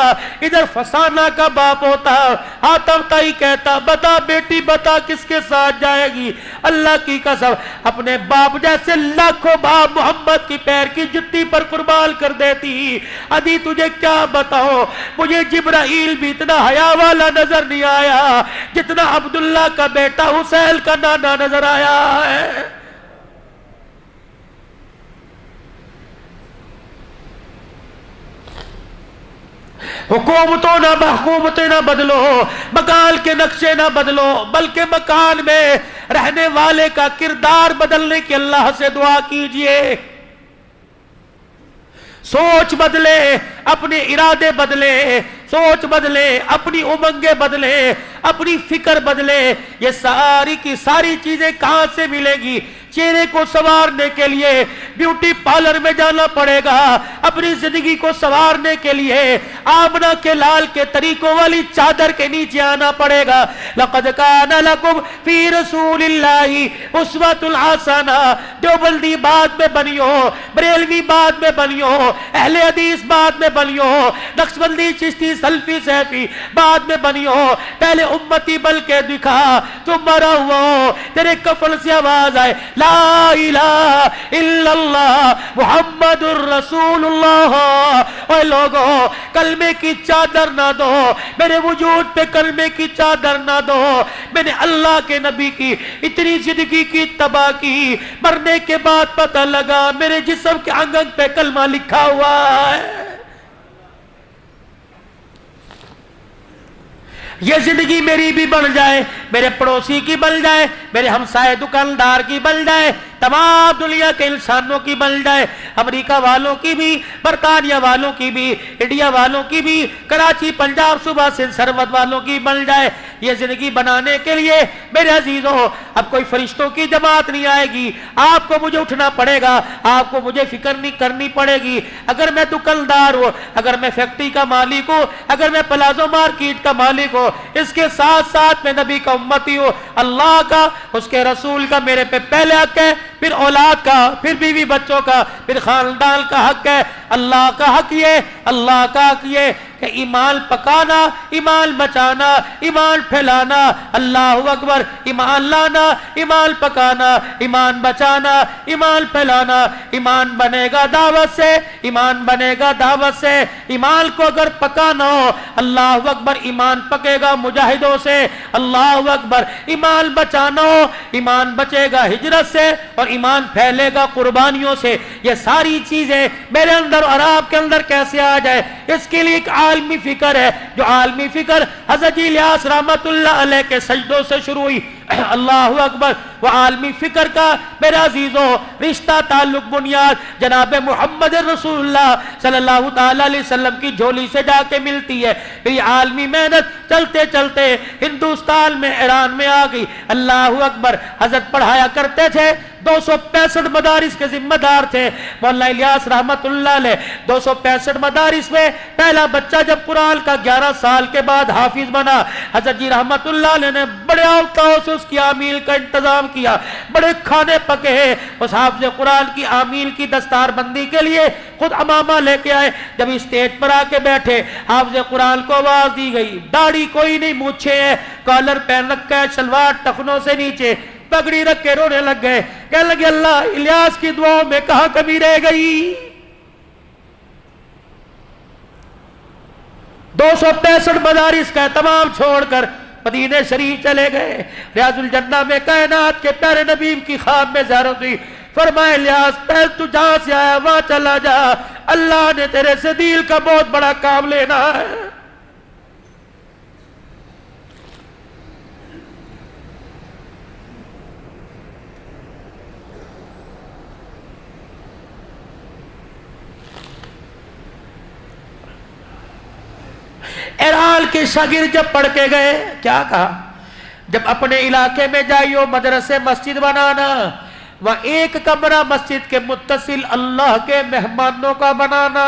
ادھر فسانہ کا باپ ہوتا۔ حاتم طائی کہتا بتا بیٹی بتا کس کے ساتھ جائے گی؟ اللہ کی قسم اپنے باپ جیسے لاکھوں باپ محمد کی پیر کی جتی پر قربان کر دیتی۔ ادھی تجھے کیا بتاؤ، مجھے جبرائیل بھی اتنا حیا والا نظر نہیں آیا جتنا عبداللہ کا بیٹا حسین کا نانا نظر آیا ہے۔ حکومتیں نہ بدلو، مکان کے نقشے نہ بدلو، بلکہ مکان میں رہنے والے کا کردار بدلنے کی اللہ سے دعا کیجئے۔ سوچ بدلے، اپنے ارادے بدلے، سوچ بدلے، اپنی امنگیں بدلے، اپنی فکر بدلے۔ یہ ساری کی ساری چیزیں کہاں سے ملے گی؟ چہرے کو سنوارنے کے لیے بیوٹی پارلر میں جانا پڑے گا، اپنی زندگی کو سنوارنے کے لیے آمنہ کے لال کے طریقوں والی چادر کے نیچے آنا پڑے گا۔ لقد کان لکم فی رسول اللہ اسوۃ حسنہ۔ دیوبندی بعد میں بنیو، بریلوی بعد میں بنیو، اہل حدیث بعد میں بنیو، نقشبندی چشتی سلفی سیفی بعد میں بنیو، پہلے امتی بل کے دکھا، تم مرا ہوا ہو، تیرے کفن سے آواز آئے لا الہ الا اللہ محمد الرسول اللہ۔ اے لوگوں کلمے کی چادر نہ دو، میرے وجود پہ کلمے کی چادر نہ دو۔ میں نے اللہ کے نبی کی اتنی زندگی کی تباہ کی، مرنے کے بعد پتہ لگا میرے جسم کے انگ انگ پہ کلمہ لکھا ہوا ہے۔ یہ زندگی میری بھی بن جائے، میرے پڑوسی کی بن جائے، میرے ہمسائے دکاندار کی بن جائے، تمام دنیا کے انسانوں کی بن جائے، امریکہ والوں کی بھی، برطانیہ والوں کی بھی، انڈیا والوں کی بھی، کراچی پنجاب صوبہ سندھ سرحد والوں کی بن جائے۔ یہ زندگی بنانے کے لیے میرے عزیزوں اب کوئی فرشتوں کی جماعت نہیں آئے گی، آپ کو مجھے اٹھنا پڑے گا، آپ کو مجھے فکر نہیں کرنی پڑے گی۔ اگر میں دکاندار ہوں، اگر میں فیکٹری کا مالک ہوں، اگر میں پلازو مارکیٹ کا مالک ہوں، اس کے ساتھ ساتھ میں نبی کا امتی ہوں، اللہ کا اس کے رسول کا میرے پہ پہلے حق ہے، پھر اولاد کا، پھر بیوی بچوں کا، پھر خاندان کا حق ہے۔ اللہ کا حق یہ، اللہ کا حق یہ کہ ایمان پکانا، ایمان بچانا، ایمان پھیلانا، اللہ اکبر، ایمان لانا، ایمان پکانا، ایمان بچانا، ایمان پھیلانا۔ ایمان بنے گا دعوت سے، ایمان بنے گا دعوت سے۔ ایمان کو اگر پکانا ہو، اللہ اکبر، ایمان پکے گا مجاہدوں سے، اللہ اکبر۔ ایمان بچانا ہو، ایمان بچے گا ہجرت سے، اور ایمان پھیلے گا قربانیوں سے۔ یہ ساری چیزیں میرے اندر اور آپ کے اندر کیسے آ جائے، اس کے لیے ایک عالمی فکر ہے، جو عالمی فکر حضرت الیاس رحمت اللہ علیہ کے سجدوں سے شروع ہوئی۔ اللہ اکبر۔ وہ عالمی فکر کا میرے عزیزوں رشتہ تعلق بنیاد جناب محمد رسول اللہ صلی اللہ تعالی علیہ وسلم کی جھولی سے جا کے ملتی ہے۔ پھر یہ عالمی محنت چلتے چلتے ہندوستان میں، ایران میں آ گئی۔ اللہ اکبر۔ حضرت پڑھایا کرتے تھے، 265 مدارس کے ذمہ دار تھے مولانا الیاس رحمت اللہ علیہ۔ 265 مدارس میں پہلا بچہ جب قرآن کا 11 سال کے بعد حافظ بنا، حضرت جی رحمت اللہ علیہ نے بڑے اوقاتوں سے اس کی آمیل کا انتظام کیا، بڑے کھانے پکے ہیں۔ اس حافظ قرآن کی آمیل کی دستار بندی کے لیے خود امامہ لے کے آئے۔ جب اسٹیج پر آ کے بیٹھے، حافظ قرآن کو آواز دی گئی، داڑھی کوئی نہیں، مونچھے ہیں، کالر پہن رکھا ہے، شلوار ٹخنوں سے نیچے، پگڑی رکھ کے رونے لگ گئے، کہنے لگے اللہ الیاس کی دعاؤں میں کہاں کمی رہ گئی۔ 265 مدارس کا تمام چھوڑ کر مدینہ شریف چلے گئے۔ ریاض الجنہ میں کائنات کے پیارے نبی کی خواب میں زیارت ہوئی، فرمایا الیاس پہل تو جہاں سے آیا وہاں چلا جا، اللہ نے تیرے سے دل کا بہت بڑا کام لینا ہے۔ ایران کے شاگرد جب پڑھ کے گئے، کیا کہا؟ جب اپنے علاقے میں جائیو مدرسے مسجد بنانا، وہ ایک کمرہ مسجد کے متصل اللہ کے مہمانوں کا بنانا،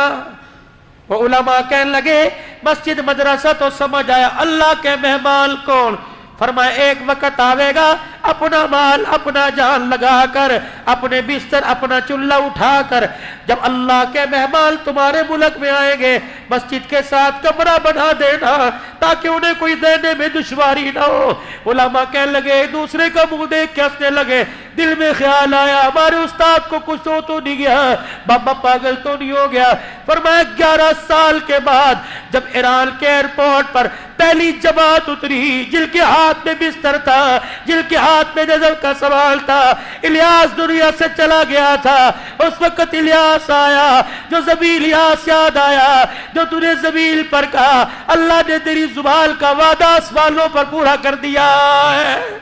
وہ علماء کہنے لگے مسجد مدرسہ تو سمجھ آیا، اللہ کے مہمان کون؟ فرمایا ایک وقت آوے گا اپنا مال اپنا جان لگا کر، اپنے بستر اپنا چولہا اٹھا کر، جب اللہ کے مہمان تمہارے ملک میں آئیں گے مسجد کے ساتھ کمرہ بنا دینا تاکہ انہیں کوئی دینے میں دشواری نہ ہو۔ علماء کہنے لگے ایک دوسرے کا منہ دیکھ کے ہنسنے لگے، دل میں خیال آیا ہمارے استاد کو کچھ تو نہیں گیا، بابا پاگل تو نہیں ہو گیا۔ فرمایا 11 سال کے بعد جب ایران کے ایئرپورٹ پر پہلی جماعت اتری، جن کے ہاتھ میں بستر تھا، جن کے ہاتھ میں نظر کا سوال تھا، الیاس دنیا سے چلا گیا تھا، اس وقت الیاس آیا، جو زبیل الیاس یاد آیا جو تو نے زبیل پر کہا، اللہ نے تیری زبان کا وعدہ آسمانوں پر پورا کر دیا ہے۔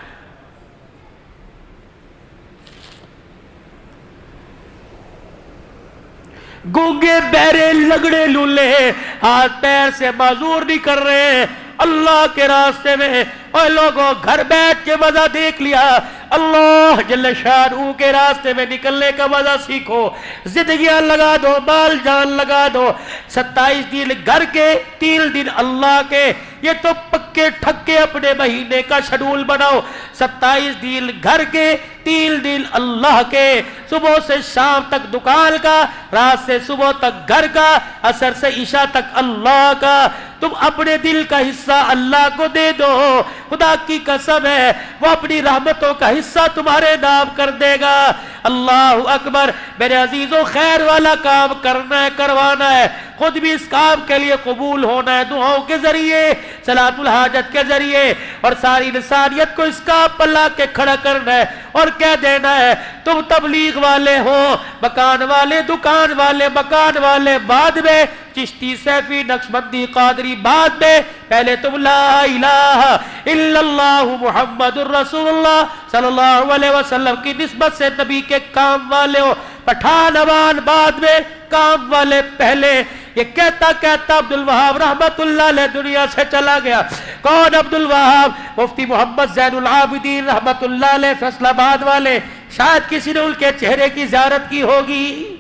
گونگے بہرے لگڑے لولے ہاتھ پیر سے معذور نہیں کر رہے اللہ کے راستے میں۔ اور لوگوں گھر بیٹھ کے مزہ دیکھ لیا، اللہ جل شانہ کے راستے میں نکلنے کا مزہ سیکھو، زندگیاں لگا دو، مال جان لگا دو، 27 دن گھر کے 3 دن اللہ کے، یہ تو پکے ٹھکے اپنے مہینے کا شیڈول بناؤ، 27 دن گھر کے 3 دن اللہ کے، صبح سے شام تک دکان کا، رات سے صبح تک گھر کا، عصر سے عشاء تک اللہ کا۔ تم اپنے دل کا حصہ اللہ کو دے دو، خدا کی قسم ہے وہ اپنی رحمتوں کا حصہ تمہارے نام کر دے گا۔ اللہ اکبر۔ میرے عزیزوں خیر والا کام کرنا ہے، کروانا ہے، خود بھی اس کام کے لیے قبول ہونا ہے، دعاؤں کے ذریعے، صلاۃ الحاجت کے ذریعے، اور ساری انسانیت کو اس کام پر لا کے کھڑا کرنا ہے اور کہہ دینا ہے تم تبلیغ والے ہو، مکان والے، دکان والے، مکان والے بعد میں، چشتی سیفی نقشبندی قادری بعد میں، پہلے تم لا الہ الا اللہ محمد الرسول اللہ صلی اللہ علیہ وسلم کی نسبت سے نبی کے کام والے ہو، پٹھان عوان بعد میں، کام والے پہلے۔ یہ کہتا کہتا عبدالوہاب رحمت اللہ علیہ دنیا سے چلا گیا۔ کون عبدالوہاب؟ مفتی محمد زین العابدین رحمت اللہ علیہ فیصل آباد والے، شاید کسی نے ان کے چہرے کی زیارت کی ہوگی۔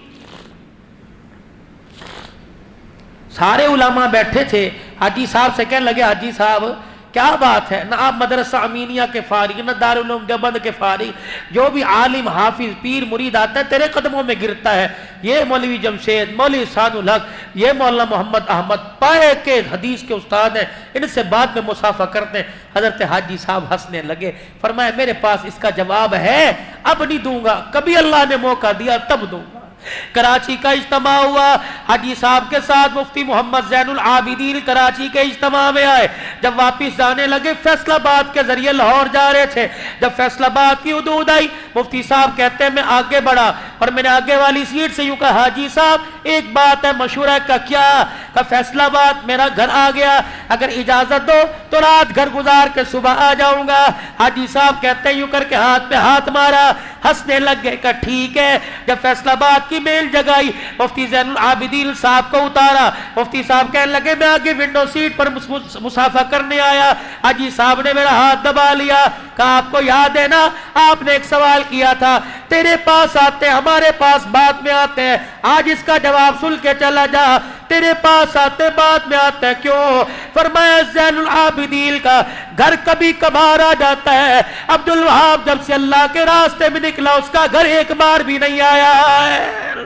سارے علماء بیٹھے تھے، حاجی صاحب سے کہنے لگے حاجی صاحب کیا بات ہے، نہ آپ مدرسہ امینیہ کے فارغ، نہ دارالعلوم دیوبند کے فارغ، جو بھی عالم حافظ پیر مرید آتا ہے تیرے قدموں میں گرتا ہے، یہ مولوی جمشید، مولوی احسان الحق، یہ مولانا محمد احمد پائے کے حدیث کے استاد ہیں، ان سے بعد میں مصافحہ کرتے ہیں۔ حضرت حاجی صاحب ہنسنے لگے، فرمایا میرے پاس اس کا جواب ہے، اب نہیں دوں گا، کبھی اللہ نے موقع دیا تب دوں گا۔ کراچی کا اجتماع ہوا، حاجی صاحب کے ساتھ مفتی محمد زین العابدین کراچی کے اجتماع میں آئے، جب واپس جانے لگے فیصل آباد کے ذریعے لاہور جا رہے تھے، جب فیصل آباد کی حدود آئی مفتی صاحب کہتے ہیں میں آگے بڑھا اور میں نے آگے والی سیٹ سے یوں کہا حاجی صاحب ایک بات ہے مشورہ کا، کیا؟ کہ فیصل آباد میرا گھر آ گیا، اگر اجازت دو تو رات گھر گزار کے صبح آ جاؤں گا۔ حاجی صاحب کہتے ہیں یوں کر کے ہاتھ پہ ہاتھ مارا، ہنسنے لگ گئے کہ ٹھیک ہے۔ جب فیصل آباد کی میل جگائی، مفتی زین العابدین صاحب کو اتارا، مفتی صاحب کہنے لگے میں آگے ونڈو سیٹ پر مصافحہ کرنے آیا، حاجی صاحب نے میرا ہاتھ دبا لیا، کہا آپ کو یاد ہے نا آپ نے ایک سوال کیا تھا، تیرے پاس آتے ہمارے پاس بعد میں آتے ہیں، آج اس کا جواب سن کے چلا جا، تیرے پاس آتے بعد میں آتے ہیں کیوں؟ فرمایا زین العابدین کا گھر کبھی کبھار آ جاتا ہے، عبدالوہاب جب سے اللہ کے راستے میں نکلا اس کا گھر ایک بار بھی نہیں آیا ہے۔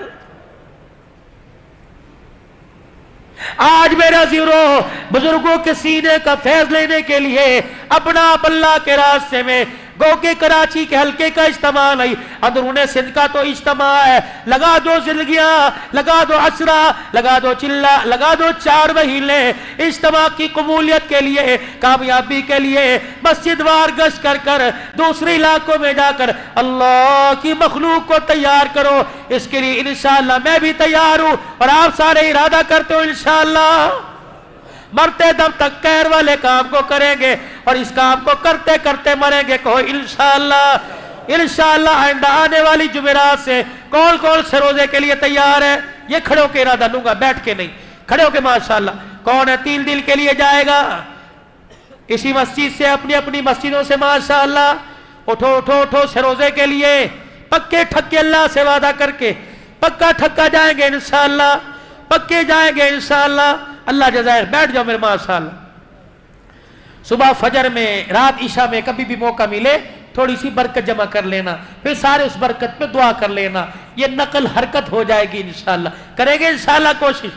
آج میرا عزیزو بزرگوں کے سینے کا فیض لینے کے لیے اپنا آپ اللہ کے راستے میں گو کہ کراچی کے حلقے کا اجتماع نہیں، اندرون سندھ کا تو اجتماع ہے، لگا دو زندگیاں، لگا دو عشرہ، لگا دو چلہ، لگا دو 4 مہینے اجتماع کی قبولیت کے لیے، کامیابی کے لیے مسجد وار گشت کر کر دوسرے علاقوں میں جا کر اللہ کی مخلوق کو تیار کرو۔ اس کے لیے انشاءاللہ میں بھی تیار ہوں اور آپ سارے ارادہ کرتے ہو انشاءاللہ مرتے دم تک خیر والے کام کو کریں گے اور اس کام کو کرتے کرتے مریں گے۔ کہو انشاءاللہ۔ انشاءاللہ آئندہ آنے والی جمعرات سے کون کون سے روزے کے لیے تیار ہے؟ یہ کھڑے ہو کے ارادہ لوں گا، بیٹھ کے نہیں، کھڑے ہو کے ماشاءاللہ۔ کون ہے 3 دن کے لیے جائے گا اسی مسجد سے اپنی اپنی مسجدوں سے ماشاءاللہ؟ اٹھو اٹھو اٹھو سے روزے کے لیے پکے ٹھکے اللہ سے وعدہ کر کے پکا ٹھکا جائیں گے انشاءاللہ، پکے جائیں گے انشاءاللہ. اللہ جزائر. بیٹھ جاؤ میرے ماشاءاللہ. صبح فجر میں، رات عشاء میں کبھی بھی موقع ملے تھوڑی سی برکت جمع کر لینا، پھر سارے اس برکت پہ دعا کر لینا. یہ نقل حرکت ہو جائے گی انشاءاللہ. کریں گے انشاءاللہ کوشش.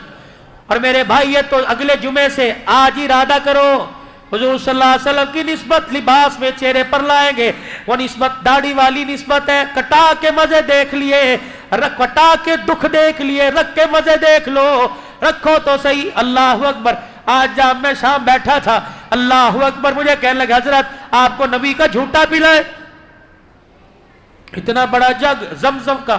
اور میرے بھائی یہ تو اگلے جمعے سے آج ہی ارادہ کرو، حضور صلی اللہ علیہ وسلم کی نسبت لباس میں چہرے پر لائیں گے. وہ نسبت داڑھی والی نسبت ہے. کٹا کے مزے دیکھ لیے، کٹا کے دکھ دیکھ لیے، رکھ کے مزے دیکھ لو. رکھو تو صحیح. اللہ اکبر. آج جب میں شام بیٹھا تھا، اللہ اکبر، مجھے کہنے لگا حضرت آپ کو نبی کا جھوٹا پلائے، اتنا بڑا جگ زمزم کا.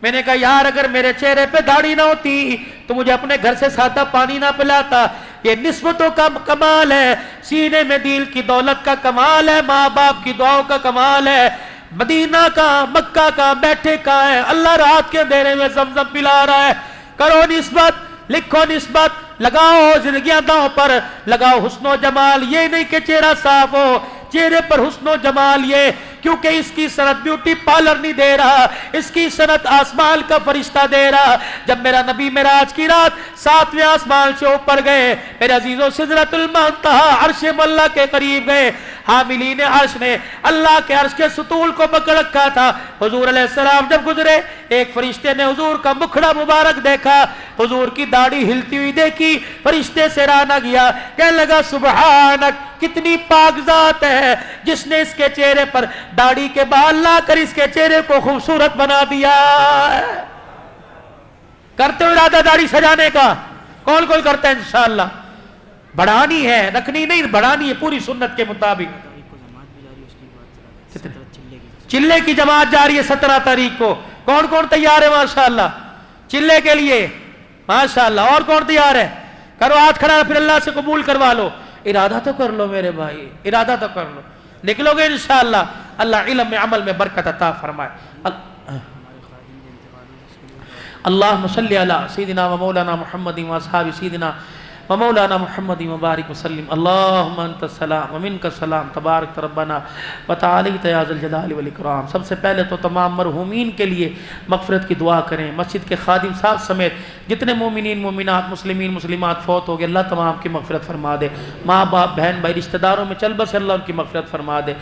میں نے کہا یار اگر میرے چہرے پہ داڑھی نہ ہوتی تو مجھے اپنے گھر سے سادہ پانی نہ پلاتا. یہ نسبتوں کا کمال ہے، سینے میں دل کی دولت کا کمال ہے، ماں باپ کی دعاؤں کا کمال ہے. مدینہ کا، مکہ کا، بیٹھے کا ہے. اللہ رات کے اندھیرے میں زمزم پلا رہا ہے. کرو نسبت، لکھو نسبت، لگاؤ زندگیاں داؤں پر، لگاؤ حسن و جمال. یہ نہیں کہ چہرہ صاف ہو، چہرے پر حسن و جمال. یہ کیونکہ اس کی صنعت بیوٹی پارلر نہیں دے رہا، اس کی صنعت آسمان کا فرشتہ دے رہا. جب میرا نبی معراج کی رات 7ویں آسمان سے اوپر گئے، میرے عزیزوں سدرۃ المنتہا عرش مولا کے قریب گئے. حاملین عرش نے اللہ کے عرش کے ستون کو پکڑ رکھا تھا. حضور علیہ السلام جب گزرے، ایک فرشتے نے حضور کا مکھڑا مبارک دیکھا، حضور کی داڑھی ہلتی ہوئی دیکھی. فرشتے سے راہ نہ گیا، کہنے لگا سبحانک، کتنی پاک ذات ہے جس نے اس کے چہرے پر داڑھی کے بال لا کر اس کے چہرے کو خوبصورت بنا دیا. کرتے ہو ارادہ داڑھی سجانے کا؟ کون کون کرتا ہے؟ انشاءاللہ. بڑھانی ہے، رکھنی نہیں، بڑھانی ہے پوری سنت کے مطابق. چلے کی جماعت جاری ہے 17 تاریخ کو. کون کون تیار ہے ماشاءاللہ چلے کے لیے؟ ماشاءاللہ. اور کون تیار ہے؟ کرو ہاتھ کھڑا، پھر اللہ سے قبول کروا لو. ارادہ تو کر لو میرے بھائی، ارادہ تو کر لو. نکلو گے انشاءاللہ. اللہ علم میں عمل میں برکت عطا فرمائے. اللہم صلی علی سیدنا و مولانا محمد و اصحاب سیدنا و مولانا محمد مبارک وسلم. اللہم انت السلام و منک السلام تبارک ربنا و تعالیت یا ذی الجلال والاکرام. سب سے پہلے تو تمام مرحومین کے لیے مغفرت کی دعا کریں. مسجد کے خادم صاحب سمیت جتنے مومنین مومنات مسلمین مسلمات فوت ہو گئے، اللہ تمام کی مغفرت فرما دے. ماں باپ بہن بھائی رشتہ داروں میں چل بس اللہ ان کی مغفرت فرما دے،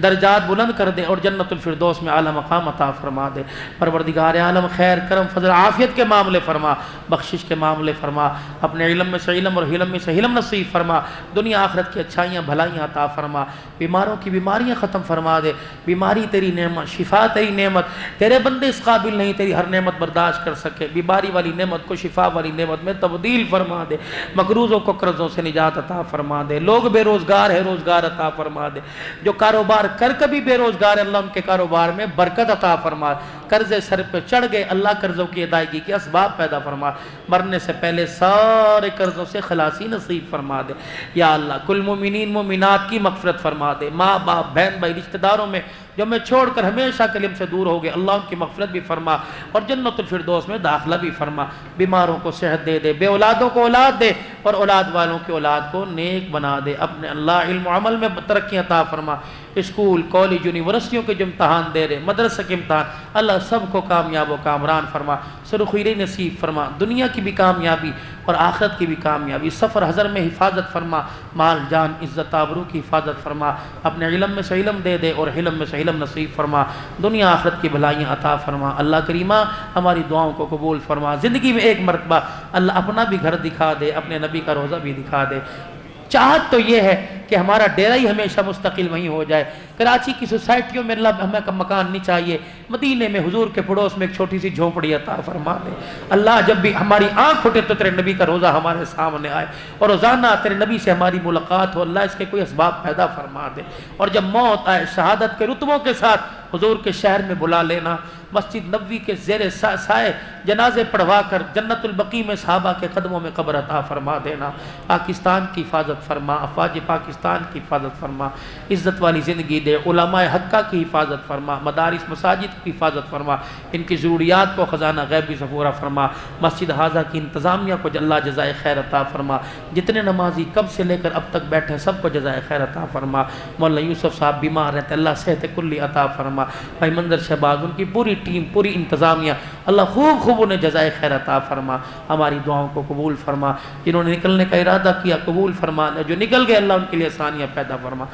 درجات بلند کر دے اور جنت الفردوس میں اعلیٰ مقام عطا فرما دے. پروردگار عالم خیر کرم فضل عافیت کے معاملے فرما، بخشش کے معاملے فرما، اپنے علم میں سے علم اور حلم میں سے حلم نصیب فرما. دنیا آخرت کی اچھائیاں بھلائیاں عطا فرما. بیماروں کی بیماریاں ختم فرما دے. بیماری تیری نعمت، شفا تیری نعمت. تیرے بندے اس قابل نہیں تیری ہر نعمت برداشت کر سکے. بیماری والی نعمت کو شفا والی نعمت میں تبدیل فرما دے. مقروضوں کو قرضوں سے نجات عطا فرما دے. لوگ بے روزگار ہے، روزگار عطا فرما دے. جو کاروبار کر کبھی بے روزگار ہے، اللہ ان کے کاروبار میں برکت عطا فرما. قرضے سر پہ چڑھ گئے، اللہ قرضوں کی ادائیگی کے اسباب پیدا فرما. مرنے سے پہلے سارے قرضوں سے خلاصی نصیب فرما دے. یا اللہ کل مومنین مومنات کی مغفرت فرما دے. ماں باپ بہن بھائی رشتہ داروں میں جو میں چھوڑ کر ہمیشہ کلم سے دور ہو گئے، اللہ ان کی مغفرت بھی فرما اور جنت الفردوس میں داخلہ بھی فرما. بیماروں کو صحت دے دے، بے اولادوں کو اولاد دے اور اولاد والوں کی اولاد کو نیک بنا دے. اپنے اللہ علم و عمل میں ترقی عطا فرما. اسکول کالج یونیورسٹیوں کے جو امتحان دے رہے، مدرسہ کے امتحان، اللہ سب کو کامیاب و کامران فرما. سرخیرے نصیب فرما. دنیا کی بھی کامیابی اور آخرت کی بھی کامیابی. سفر حضر میں حفاظت فرما. مال جان عزت آبرو کی حفاظت فرما. اپنے علم میں سے علم دے دے اور حلم میں سے علم نصیب فرما. دنیا آخرت کی بھلائیاں عطا فرما. اللہ کریمہ ہماری دعاؤں کو قبول فرما. زندگی میں ایک مرتبہ اللہ اپنا بھی گھر دکھا دے، اپنے نبی کا روزہ بھی دکھا دے. چاہت تو یہ ہے کہ ہمارا ڈیرہ ہی ہمیشہ مستقل وہیں ہو جائے. کراچی کی سوسائٹیوں میں اللہ ہمیں مکان نہیں چاہیے. مدینے میں حضور کے پڑوس میں ایک چھوٹی سی جھونپڑی عطا فرما دے. اللہ جب بھی ہماری آنکھ کھٹے تو تیرے نبی کا روزہ ہمارے سامنے آئے اور روزانہ تیرے نبی سے ہماری ملاقات ہو. اللہ اس کے کوئی اسباب پیدا فرما دے. اور جب موت آئے شہادت کے رتبوں کے ساتھ حضور کے شہر میں بلا لینا. مسجد نبوی کے زیر سائے جنازے پڑھوا کر جنت البقیع میں صحابہ کے قدموں میں قبر عطا فرما دینا. پاکستان کی حفاظت فرما. افواج پاکستان کی حفاظت فرما. عزت والی زندگی دے. علماء حقہ کی حفاظت فرما. مدارس مساجد کی حفاظت فرما. ان کی ضروریات کو خزانہ غیبی سے پورا فرما. مسجد حاضہ کی انتظامیہ کو اللہ جزائے خیر عطا فرما. جتنے نمازی کب سے لے کر اب تک بیٹھے سب کو جزائے خیر عطا فرما. مولانا یوسف صاحب بیمار رہتے، اللہ صحت کلی عطا فرما. بھائی منظر شہباز ان کی پوری ٹیم پوری انتظامیہ اللہ خوب خوب انہیں جزائے خیر عطا فرما، ہماری دعاؤں کو قبول فرما، جنہوں نے نکلنے کا ارادہ کیا قبول فرما، جو نکل گئے اللہ ان کے لیے آسانیاں پیدا فرما۔